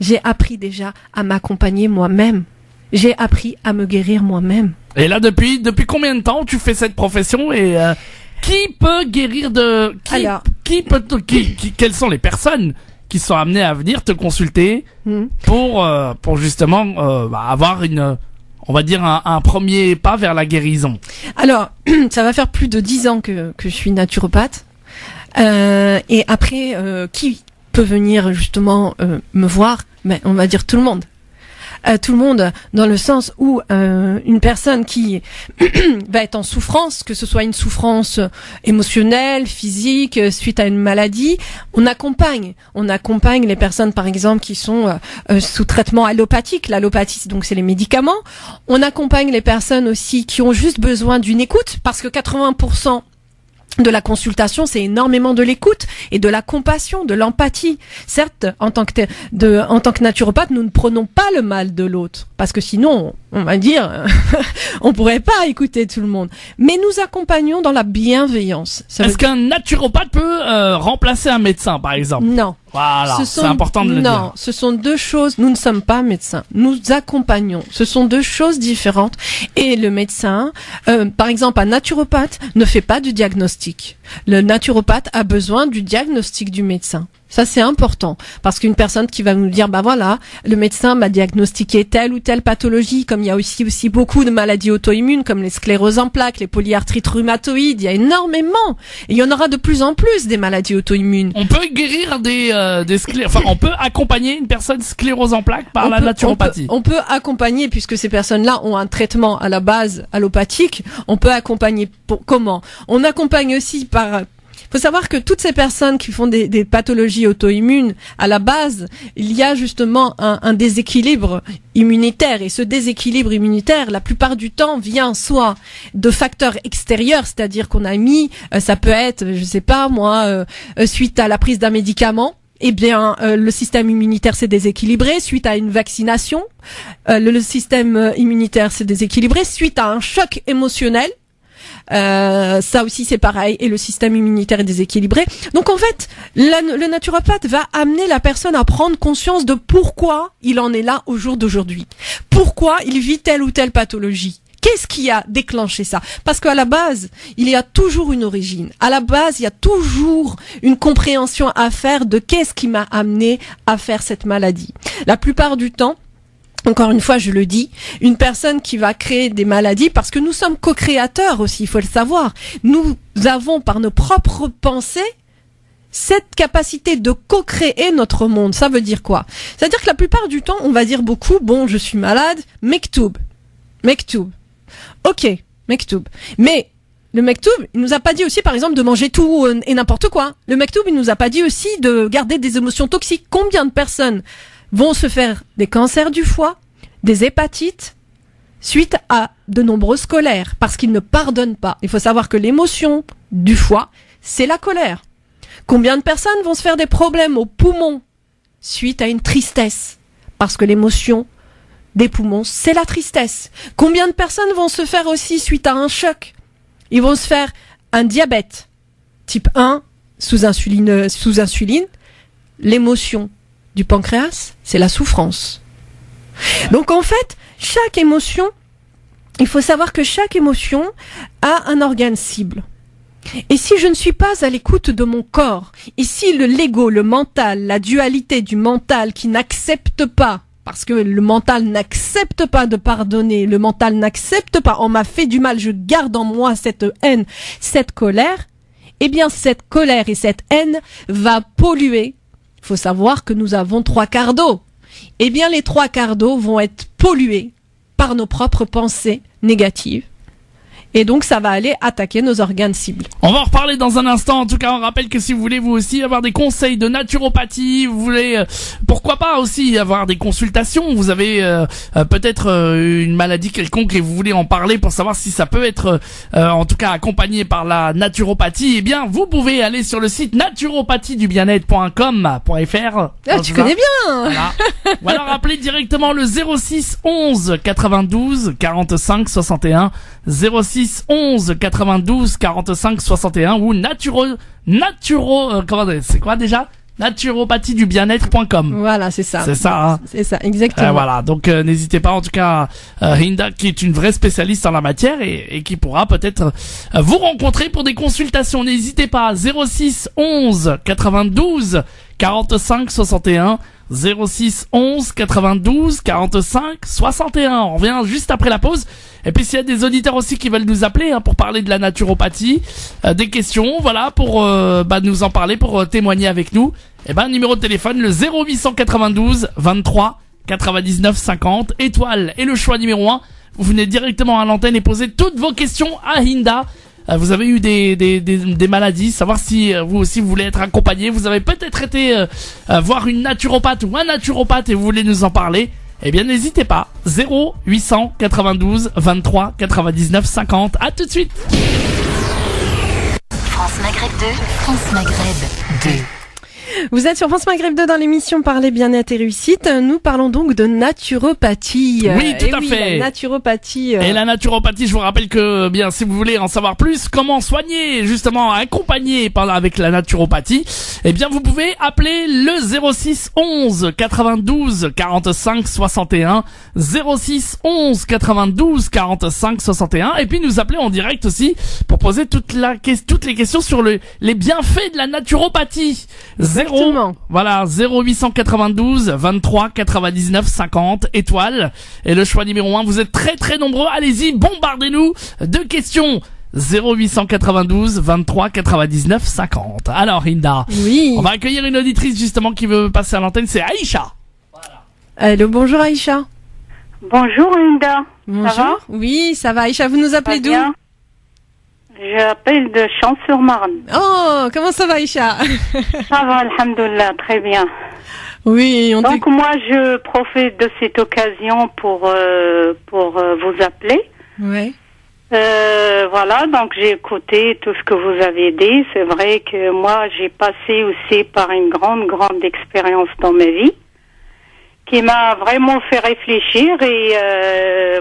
j'ai appris déjà à m'accompagner moi-même. J'ai appris à me guérir moi-même. Et là, depuis combien de temps tu fais cette profession et qui peut guérir de quelles sont les personnes qui sont amenées à venir te consulter pour justement avoir on va dire un premier pas vers la guérison? Alors, ça va faire plus de 10 ans que je suis naturopathe. Et après, qui peut venir justement me voir? Ben, on va dire tout le monde. Tout le monde, dans le sens où une personne qui va être en souffrance, que ce soit une souffrance émotionnelle, physique, suite à une maladie, on accompagne les personnes, par exemple, qui sont sous traitement allopathique. L'allopathie, donc c'est les médicaments. On accompagne les personnes aussi qui ont juste besoin d'une écoute, parce que 80% de la consultation, c'est énormément de l'écoute et de la compassion, de l'empathie. Certes, en tant que naturopathe, nous ne prenons pas le mal de l'autre, parce que sinon, on va dire, on pourrait pas écouter tout le monde. Mais nous accompagnons dans la bienveillance. Est-ce qu'un naturopathe peut remplacer un médecin, par exemple? Non. Voilà, c'est important de le dire. Non, ce sont deux choses. Nous ne sommes pas médecins. Nous accompagnons. Ce sont deux choses différentes. Et le médecin, par exemple, un naturopathe ne fait pas du diagnostic. Le naturopathe a besoin du diagnostic du médecin. Ça, c'est important. Parce qu'une personne qui va nous dire, bah voilà, le médecin m'a diagnostiqué telle ou telle pathologie, comme il y a aussi beaucoup de maladies auto-immunes, comme les scléroses en plaques, les polyarthrites rhumatoïdes, il y a énormément. Et il y en aura de plus en plus des maladies auto-immunes. On peut guérir des scléroses, enfin, on peut accompagner une personne sclérose en plaques par la naturopathie. On peut accompagner, puisque ces personnes-là ont un traitement à la base allopathique, on peut accompagner comment? On accompagne aussi par... Faut savoir que toutes ces personnes qui font des pathologies auto-immunes, à la base, il y a justement un déséquilibre immunitaire. Et ce déséquilibre immunitaire, la plupart du temps, vient soit de facteurs extérieurs, c'est-à-dire qu'on a mis, ça peut être, je sais pas moi, suite à la prise d'un médicament. Eh bien, le système immunitaire s'est déséquilibré suite à une vaccination. Le système immunitaire s'est déséquilibré suite à un choc émotionnel. Ça aussi c'est pareil, et le système immunitaire est déséquilibré. Donc en fait, le naturopathe va amener la personne à prendre conscience de pourquoi il en est là au jour d'aujourd'hui. Pourquoi il vit telle ou telle pathologie. Qu'est-ce qui a déclenché ça? Parce qu'à la base, il y a toujours une origine. À la base, il y a toujours une compréhension à faire de qu'est-ce qui m'a amené à faire cette maladie. La plupart du temps, encore une fois, je le dis, une personne qui va créer des maladies, parce que nous sommes co-créateurs aussi, il faut le savoir. Nous avons par nos propres pensées cette capacité de co-créer notre monde. Ça veut dire quoi? C'est-à-dire que la plupart du temps, on va dire beaucoup, bon, je suis malade, mektoub. Ok, mektoub. Mais le mektoub, il nous a pas dit aussi, par exemple, de manger tout et n'importe quoi. Le mektoub, il nous a pas dit aussi de garder des émotions toxiques. Combien de personnes vont se faire des cancers du foie, des hépatites, suite à de nombreuses colères, parce qu'ils ne pardonnent pas. Il faut savoir que l'émotion du foie, c'est la colère. Combien de personnes vont se faire des problèmes aux poumons suite à une tristesse, parce que l'émotion des poumons, c'est la tristesse. Combien de personnes vont se faire aussi suite à un choc? Ils vont se faire un diabète type 1 sous insuline. L'émotion du pancréas, c'est la souffrance. Donc en fait, chaque émotion, il faut savoir que chaque émotion a un organe cible. Et si je ne suis pas à l'écoute de mon corps, et si l'ego, le mental, la dualité du mental qui n'accepte pas, parce que le mental n'accepte pas de pardonner, le mental n'accepte pas, on m'a fait du mal, je garde en moi cette haine, cette colère, eh bien cette colère et cette haine va polluer. Il faut savoir que nous avons 3/4 d'eau. Eh bien les 3/4 d'eau vont être pollués par nos propres pensées négatives. Et donc, ça va aller attaquer nos organes cibles. On va en reparler dans un instant. En tout cas, on rappelle que si vous voulez vous aussi avoir des conseils de naturopathie, vous voulez, pourquoi pas aussi avoir des consultations. Vous avez peut-être une maladie quelconque et vous voulez en parler pour savoir si ça peut être, en tout cas, accompagné par la naturopathie. Eh bien, vous pouvez aller sur le site naturopathiedubienêtre.com.fr. Ah, tu connais bien. Voilà. Ou alors appelez directement le 06 11 92 45 61 06 11 92 45 61 ou c'est quoi déjà? naturopathiedubienêtre.com. Voilà, c'est ça. C'est ça, hein. C'est ça, exactement. Voilà, donc n'hésitez pas, en tout cas, Hinda, qui est une vraie spécialiste en la matière et qui pourra peut-être vous rencontrer pour des consultations. N'hésitez pas, 06 11 92 45 61 06 11 92 45 61. On revient juste après la pause. Et puis s'il y a des auditeurs aussi qui veulent nous appeler pour parler de la naturopathie, des questions, voilà, pour nous en parler, pour témoigner avec nous, numéro de téléphone le 0892 23 99 50 étoile et le choix numéro 1. Vous venez directement à l'antenne et posez toutes vos questions à Hinda. Vous avez eu des maladies, savoir si vous aussi vous voulez être accompagné, vous avez peut-être été voir une naturopathe ou un naturopathe et vous voulez nous en parler, eh bien n'hésitez pas, 0892 23 99 50. À tout de suite. France Maghreb 2, France Maghreb 2. Vous êtes sur France Maghreb 2 dans l'émission Parler bien-être et réussite. Nous parlons donc de naturopathie. Oui, tout à fait. La naturopathie. Et la naturopathie, je vous rappelle que, bien, si vous voulez en savoir plus, comment soigner, justement, accompagner avec la naturopathie, eh bien, vous pouvez appeler le 06 11 92 45 61, 06 11 92 45 61, et puis nous appeler en direct aussi pour poser toutes les questions sur les bienfaits de la naturopathie. Voilà, 0892 23 99 50 étoiles et le choix numéro 1. Vous êtes très très nombreux, allez-y, bombardez-nous de questions. 0892 23 99 50. Alors Hinda, oui, on va accueillir une auditrice justement qui veut passer à l'antenne, c'est Aïcha. Voilà. Allô, bonjour Aïcha. Bonjour Linda. Bonjour. Ça va? Oui, ça va. Aïcha, vous nous appelez d'où? J'appelle de Champs-sur-Marne. Oh, comment ça va Aïcha? Ça va, alhamdoulilah, très bien. Oui, donc moi je profite de cette occasion pour vous appeler. Oui. Voilà, donc j'ai écouté tout ce que vous avez dit. C'est vrai que moi j'ai passé aussi par une grande expérience dans ma vie qui m'a vraiment fait réfléchir et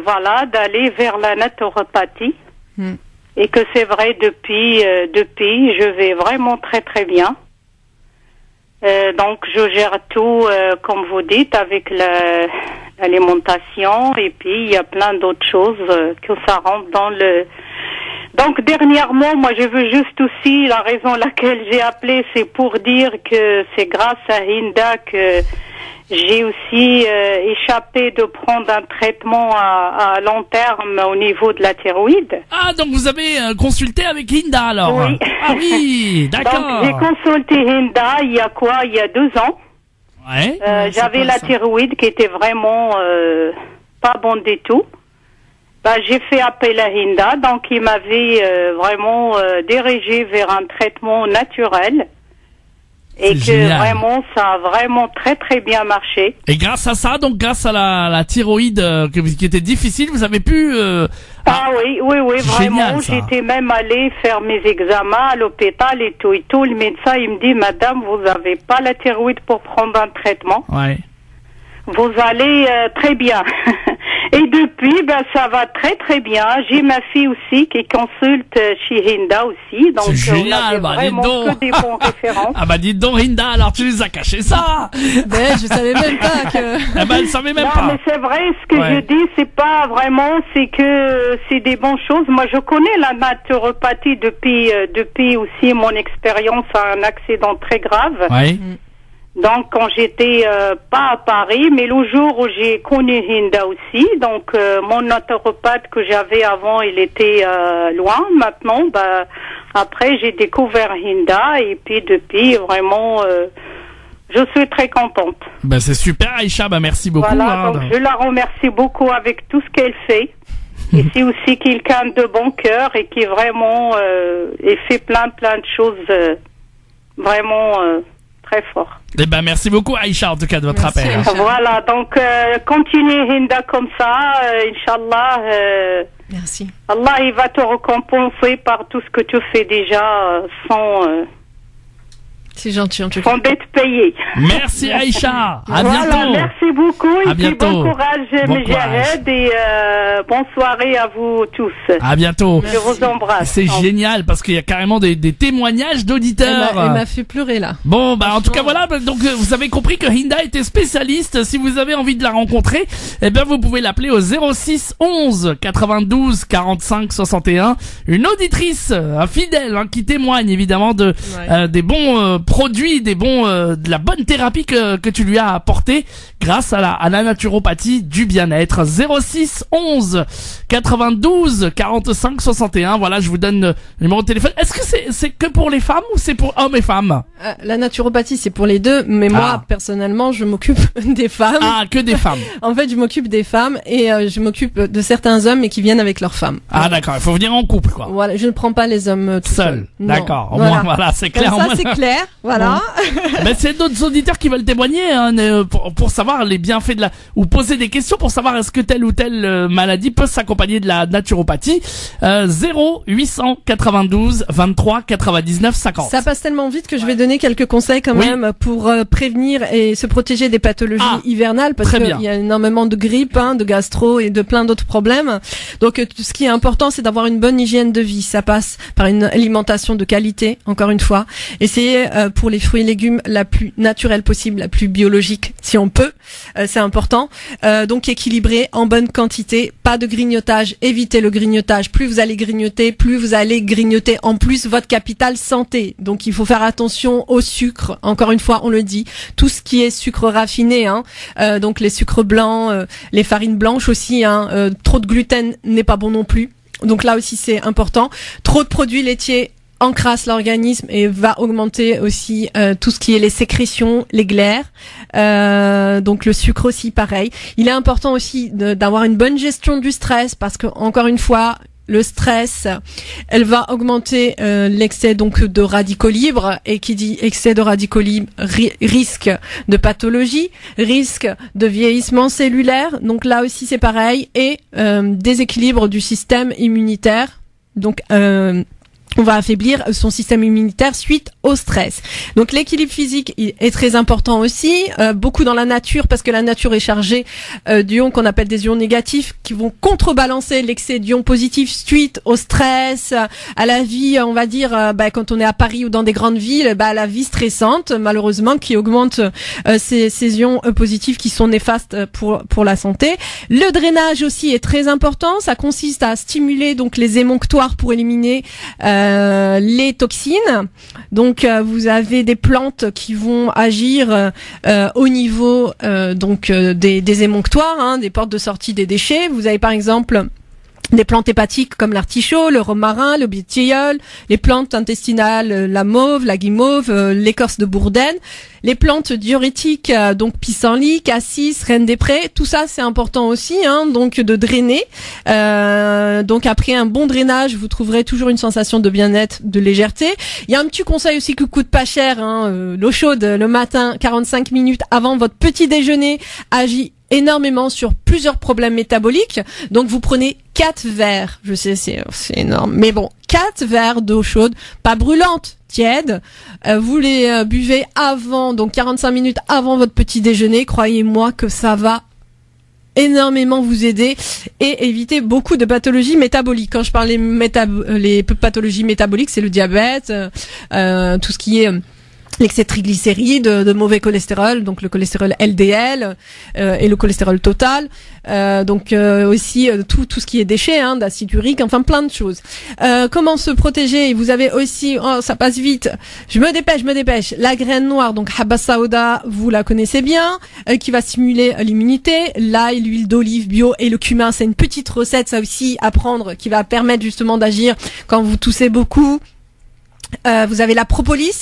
voilà, d'aller vers la naturopathie. Et que c'est vrai depuis je vais vraiment très très bien. Donc je gère tout comme vous dites avec l'alimentation et puis il y a plein d'autres choses que ça rentre Donc dernièrement, moi je veux juste aussi, la raison laquelle j'ai appelé, c'est pour dire que c'est grâce à Hinda que j'ai aussi échappé de prendre un traitement à long terme au niveau de la thyroïde. Ah, donc vous avez consulté avec Hinda alors? Oui. Ah oui, d'accord. Donc j'ai consulté Hinda il y a 2 ans. Ouais. J'avais la thyroïde qui était vraiment pas bonne du tout. J'ai fait appel à Hinda, donc il m'avait vraiment dirigé vers un traitement naturel. Et que génial. vraiment, ça a vraiment très très bien marché. Et grâce à ça, donc grâce à la thyroïde qui était difficile, vous avez pu... Oui, vraiment. Génial, ça. J'étais même allée faire mes examens à l'hôpital et tout. Le médecin, il me dit, madame, vous avez pas la thyroïde pour prendre un traitement. Ouais. Vous allez très bien. Et depuis, ça va très très bien. J'ai ma fille aussi qui consulte chez Hinda aussi. Donc, c'est génial, on avait vraiment que des bons références. Ah dites donc Hinda, alors tu nous as caché ça. Je savais même pas que... Elle savait même non, pas. mais c'est vrai, ce que je dis, c'est pas vraiment, c'est que c'est des bonnes choses. Moi, je connais la naturopathie depuis aussi mon expérience à un accident très grave. Ouais. Donc, quand j'étais pas à Paris, mais le jour où j'ai connu Hinda aussi, donc mon naturopathe que j'avais avant, il était loin. Maintenant, après, j'ai découvert Hinda et puis depuis, vraiment, je suis très contente. C'est super, Aïcha. Merci beaucoup. Voilà, donc je la remercie beaucoup avec tout ce qu'elle fait. Et c'est aussi quelqu'un de bon cœur et qui vraiment et fait plein de choses vraiment très fort. Merci beaucoup Aïcha en tout cas de votre appel. Aïcha. Voilà, donc continuez Hinda comme ça, Inch'Allah. Merci. Allah il va te récompenser par tout ce que tu fais déjà sans c'est gentil en tout cas. Sans d'être payé. Merci Aïcha. À voilà, bientôt. merci beaucoup et à puis bientôt. bon courage Mejahed et bonne soirée à vous tous. À bientôt. Je vous embrasse. C'est génial parce qu'il y a carrément des témoignages d'auditeurs. Elle m'a fait pleurer là. Bon, en tout cas voilà, donc vous avez compris que Hinda était spécialiste. Si vous avez envie de la rencontrer, vous pouvez l'appeler au 06 11 92 45 61. Une auditrice fidèle qui témoigne évidemment des bons produits, de la bonne thérapie que tu lui as apporté grâce à la naturopathie du bien-être. 06 11 92 45 61. Voilà, je vous donne le numéro de téléphone. Est-ce que c'est que pour les femmes ou c'est pour hommes et femmes? La naturopathie, c'est pour les deux, mais moi, personnellement, je m'occupe des femmes. Ah, que des femmes. En fait, je m'occupe des femmes et je m'occupe de certains hommes mais qui viennent avec leurs femmes. Ah, d'accord. Il faut venir en couple, quoi. Voilà, je ne prends pas les hommes tout seuls. D'accord. Au moins, voilà, c'est clair. Comme ça, c'est clair. Voilà. Bon. C'est d'autres auditeurs qui veulent témoigner pour savoir les bienfaits ou poser des questions pour savoir est-ce que telle ou telle maladie peut s'accompagner de la naturopathie. 0892 23 99 50. Ça passe tellement vite que je vais donner quelques conseils quand même pour prévenir et se protéger des pathologies hivernales parce qu'il y a énormément de grippe, de gastro et de plein d'autres problèmes. Donc ce qui est important, c'est d'avoir une bonne hygiène de vie. Ça passe par une alimentation de qualité, encore une fois. Essayez pour les fruits et légumes la plus naturelle possible, la plus biologique si on peut. C'est important. Donc équilibré, en bonne quantité, pas de grignotage, évitez le grignotage. Plus vous allez grignoter, plus vous allez grignoter en plus votre capital santé. Donc il faut faire attention au sucre. Encore une fois, on le dit, tout ce qui est sucre raffiné, donc les sucres blancs, les farines blanches aussi. Trop de gluten n'est pas bon non plus. Donc là aussi c'est important. Trop de produits laitiers encrasse l'organisme et va augmenter aussi tout ce qui est les sécrétions, les glaires, donc le sucre aussi pareil. Il est important aussi d'avoir une bonne gestion du stress parce que encore une fois le stress, elle va augmenter l'excès donc de radicaux libres et qui dit excès de radicaux libres risque de pathologie, risque de vieillissement cellulaire. Donc là aussi c'est pareil et déséquilibre du système immunitaire. Donc on va affaiblir son système immunitaire suite au stress. Donc l'équilibre physique est très important aussi, beaucoup dans la nature, parce que la nature est chargée d'ions qu'on appelle des ions négatifs qui vont contrebalancer l'excès d'ions positifs suite au stress, à la vie, on va dire, quand on est à Paris ou dans des grandes villes, la vie stressante, malheureusement, qui augmente ces ions positifs qui sont néfastes pour la santé. Le drainage aussi est très important, ça consiste à stimuler donc les émonctoires pour éliminer les toxines. Donc vous avez des plantes qui vont agir au niveau des émonctoires, des portes de sortie des déchets. Vous avez par exemple des plantes hépatiques comme l'artichaut, le romarin, le tilleul, les plantes intestinales, la mauve, la guimauve, l'écorce de bourdaine, les plantes diurétiques, donc pissenlit, cassis, reine des prés, tout ça c'est important aussi, donc de drainer. Donc après un bon drainage, vous trouverez toujours une sensation de bien-être, de légèreté. Il y a un petit conseil aussi qui coûte pas cher, l'eau chaude le matin, 45 minutes avant votre petit déjeuner, agit énormément sur plusieurs problèmes métaboliques. Donc vous prenez 4 verres, je sais c'est énorme, mais bon, 4 verres d'eau chaude, pas brûlante, tiède. Vous les buvez avant, donc 45 minutes avant votre petit déjeuner. Croyez-moi que ça va énormément vous aider et éviter beaucoup de pathologies métaboliques. Quand je parle les pathologies métaboliques, c'est le diabète, tout ce qui est l'excès de triglycérides, de mauvais cholestérol, donc le cholestérol LDL et le cholestérol total, aussi tout ce qui est déchets, d'acide urique, enfin plein de choses. Comment se protéger? Vous avez aussi, ça passe vite, je me dépêche, la graine noire, donc Habba Sauda, vous la connaissez bien, qui va stimuler l'immunité, l'ail, l'huile d'olive bio et le cumin, c'est une petite recette ça aussi à prendre qui va permettre justement d'agir quand vous toussez beaucoup. Vous avez la propolis,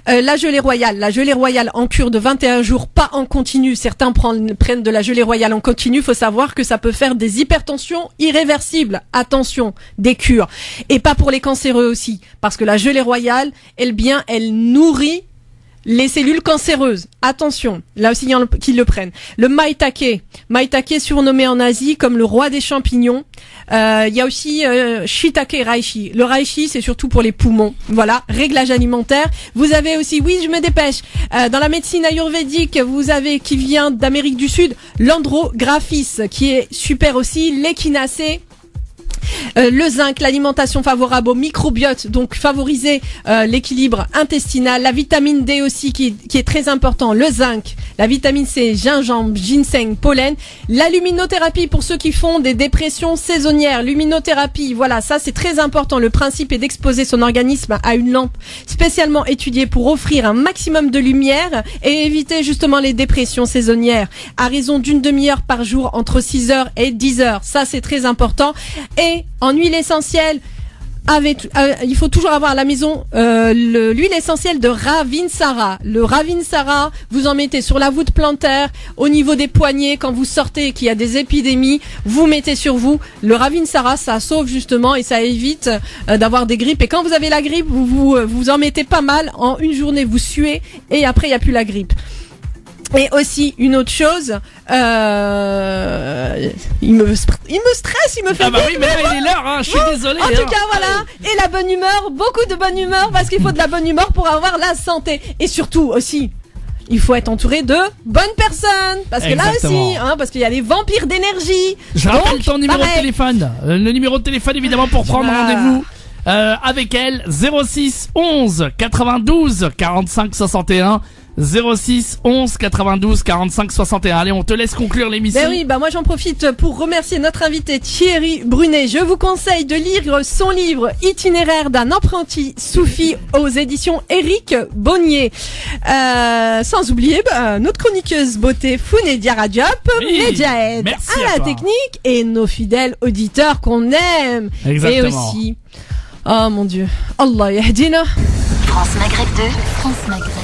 la gelée royale en cure de 21 jours, pas en continu. Certains prennent de la gelée royale en continu. Faut savoir que ça peut faire des hypertensions irréversibles. Attention, des cures. Et pas pour les cancéreux aussi, parce que la gelée royale, elle nourrit les cellules cancéreuses. Attention, là aussi il y en a qui le prennent. Le maitake surnommé en Asie comme le roi des champignons. Il y a aussi shiitake reishi. Le reishi c'est surtout pour les poumons. Voilà, réglage alimentaire. Vous avez aussi, oui je me dépêche, dans la médecine ayurvédique, vous avez qui vient d'Amérique du Sud, l'andrographis qui est super aussi, l'échinacée. Le zinc, l'alimentation favorable au microbiote, donc favoriser l'équilibre intestinal, la vitamine D aussi qui est très important, le zinc, la vitamine C, gingembre, ginseng, pollen, la luminothérapie pour ceux qui font des dépressions saisonnières, luminothérapie, voilà, ça c'est très important, le principe est d'exposer son organisme à une lampe spécialement étudiée pour offrir un maximum de lumière et éviter justement les dépressions saisonnières à raison d'une demi-heure par jour entre 6h et 10h, ça c'est très important. Et en huile essentielle, il faut toujours avoir à la maison l'huile essentielle de Ravinsara. Le Ravinsara, vous en mettez sur la voûte plantaire, au niveau des poignets, quand vous sortez et qu'il y a des épidémies, vous mettez sur vous. Le Ravinsara, ça sauve justement et ça évite d'avoir des grippes. Et quand vous avez la grippe, vous en mettez pas mal. En une journée, vous suez et après, il n'y a plus la grippe. Et aussi, une autre chose, il me stresse, il me fait... Ah bah oui, mais là, il est l'heure, je suis désolé. En tout cas, voilà. Et la bonne humeur, beaucoup de bonne humeur, parce qu'il faut de la bonne humeur pour avoir la santé. Et surtout aussi, il faut être entouré de bonnes personnes. Parce que exactement. Là aussi, parce qu'il y a les vampires d'énergie. Je rappelle ton numéro de téléphone. Le numéro de téléphone, évidemment, pour prendre rendez-vous. Avec elle, 06 11 92 45 61. 06 11 92 45 61. Allez, on te laisse conclure l'émission. Ben oui, moi j'en profite pour remercier notre invité Thierry Brunet. Je vous conseille de lire son livre Itinéraire d'un apprenti soufi aux éditions Éric Bonnier. Sans oublier notre chroniqueuse beauté Founedia Radiop, Mediaed à la technique et nos fidèles auditeurs qu'on aime. Exactement. Et aussi, oh mon Dieu, Allah yahdina. France Maghreb 2, France Maghreb.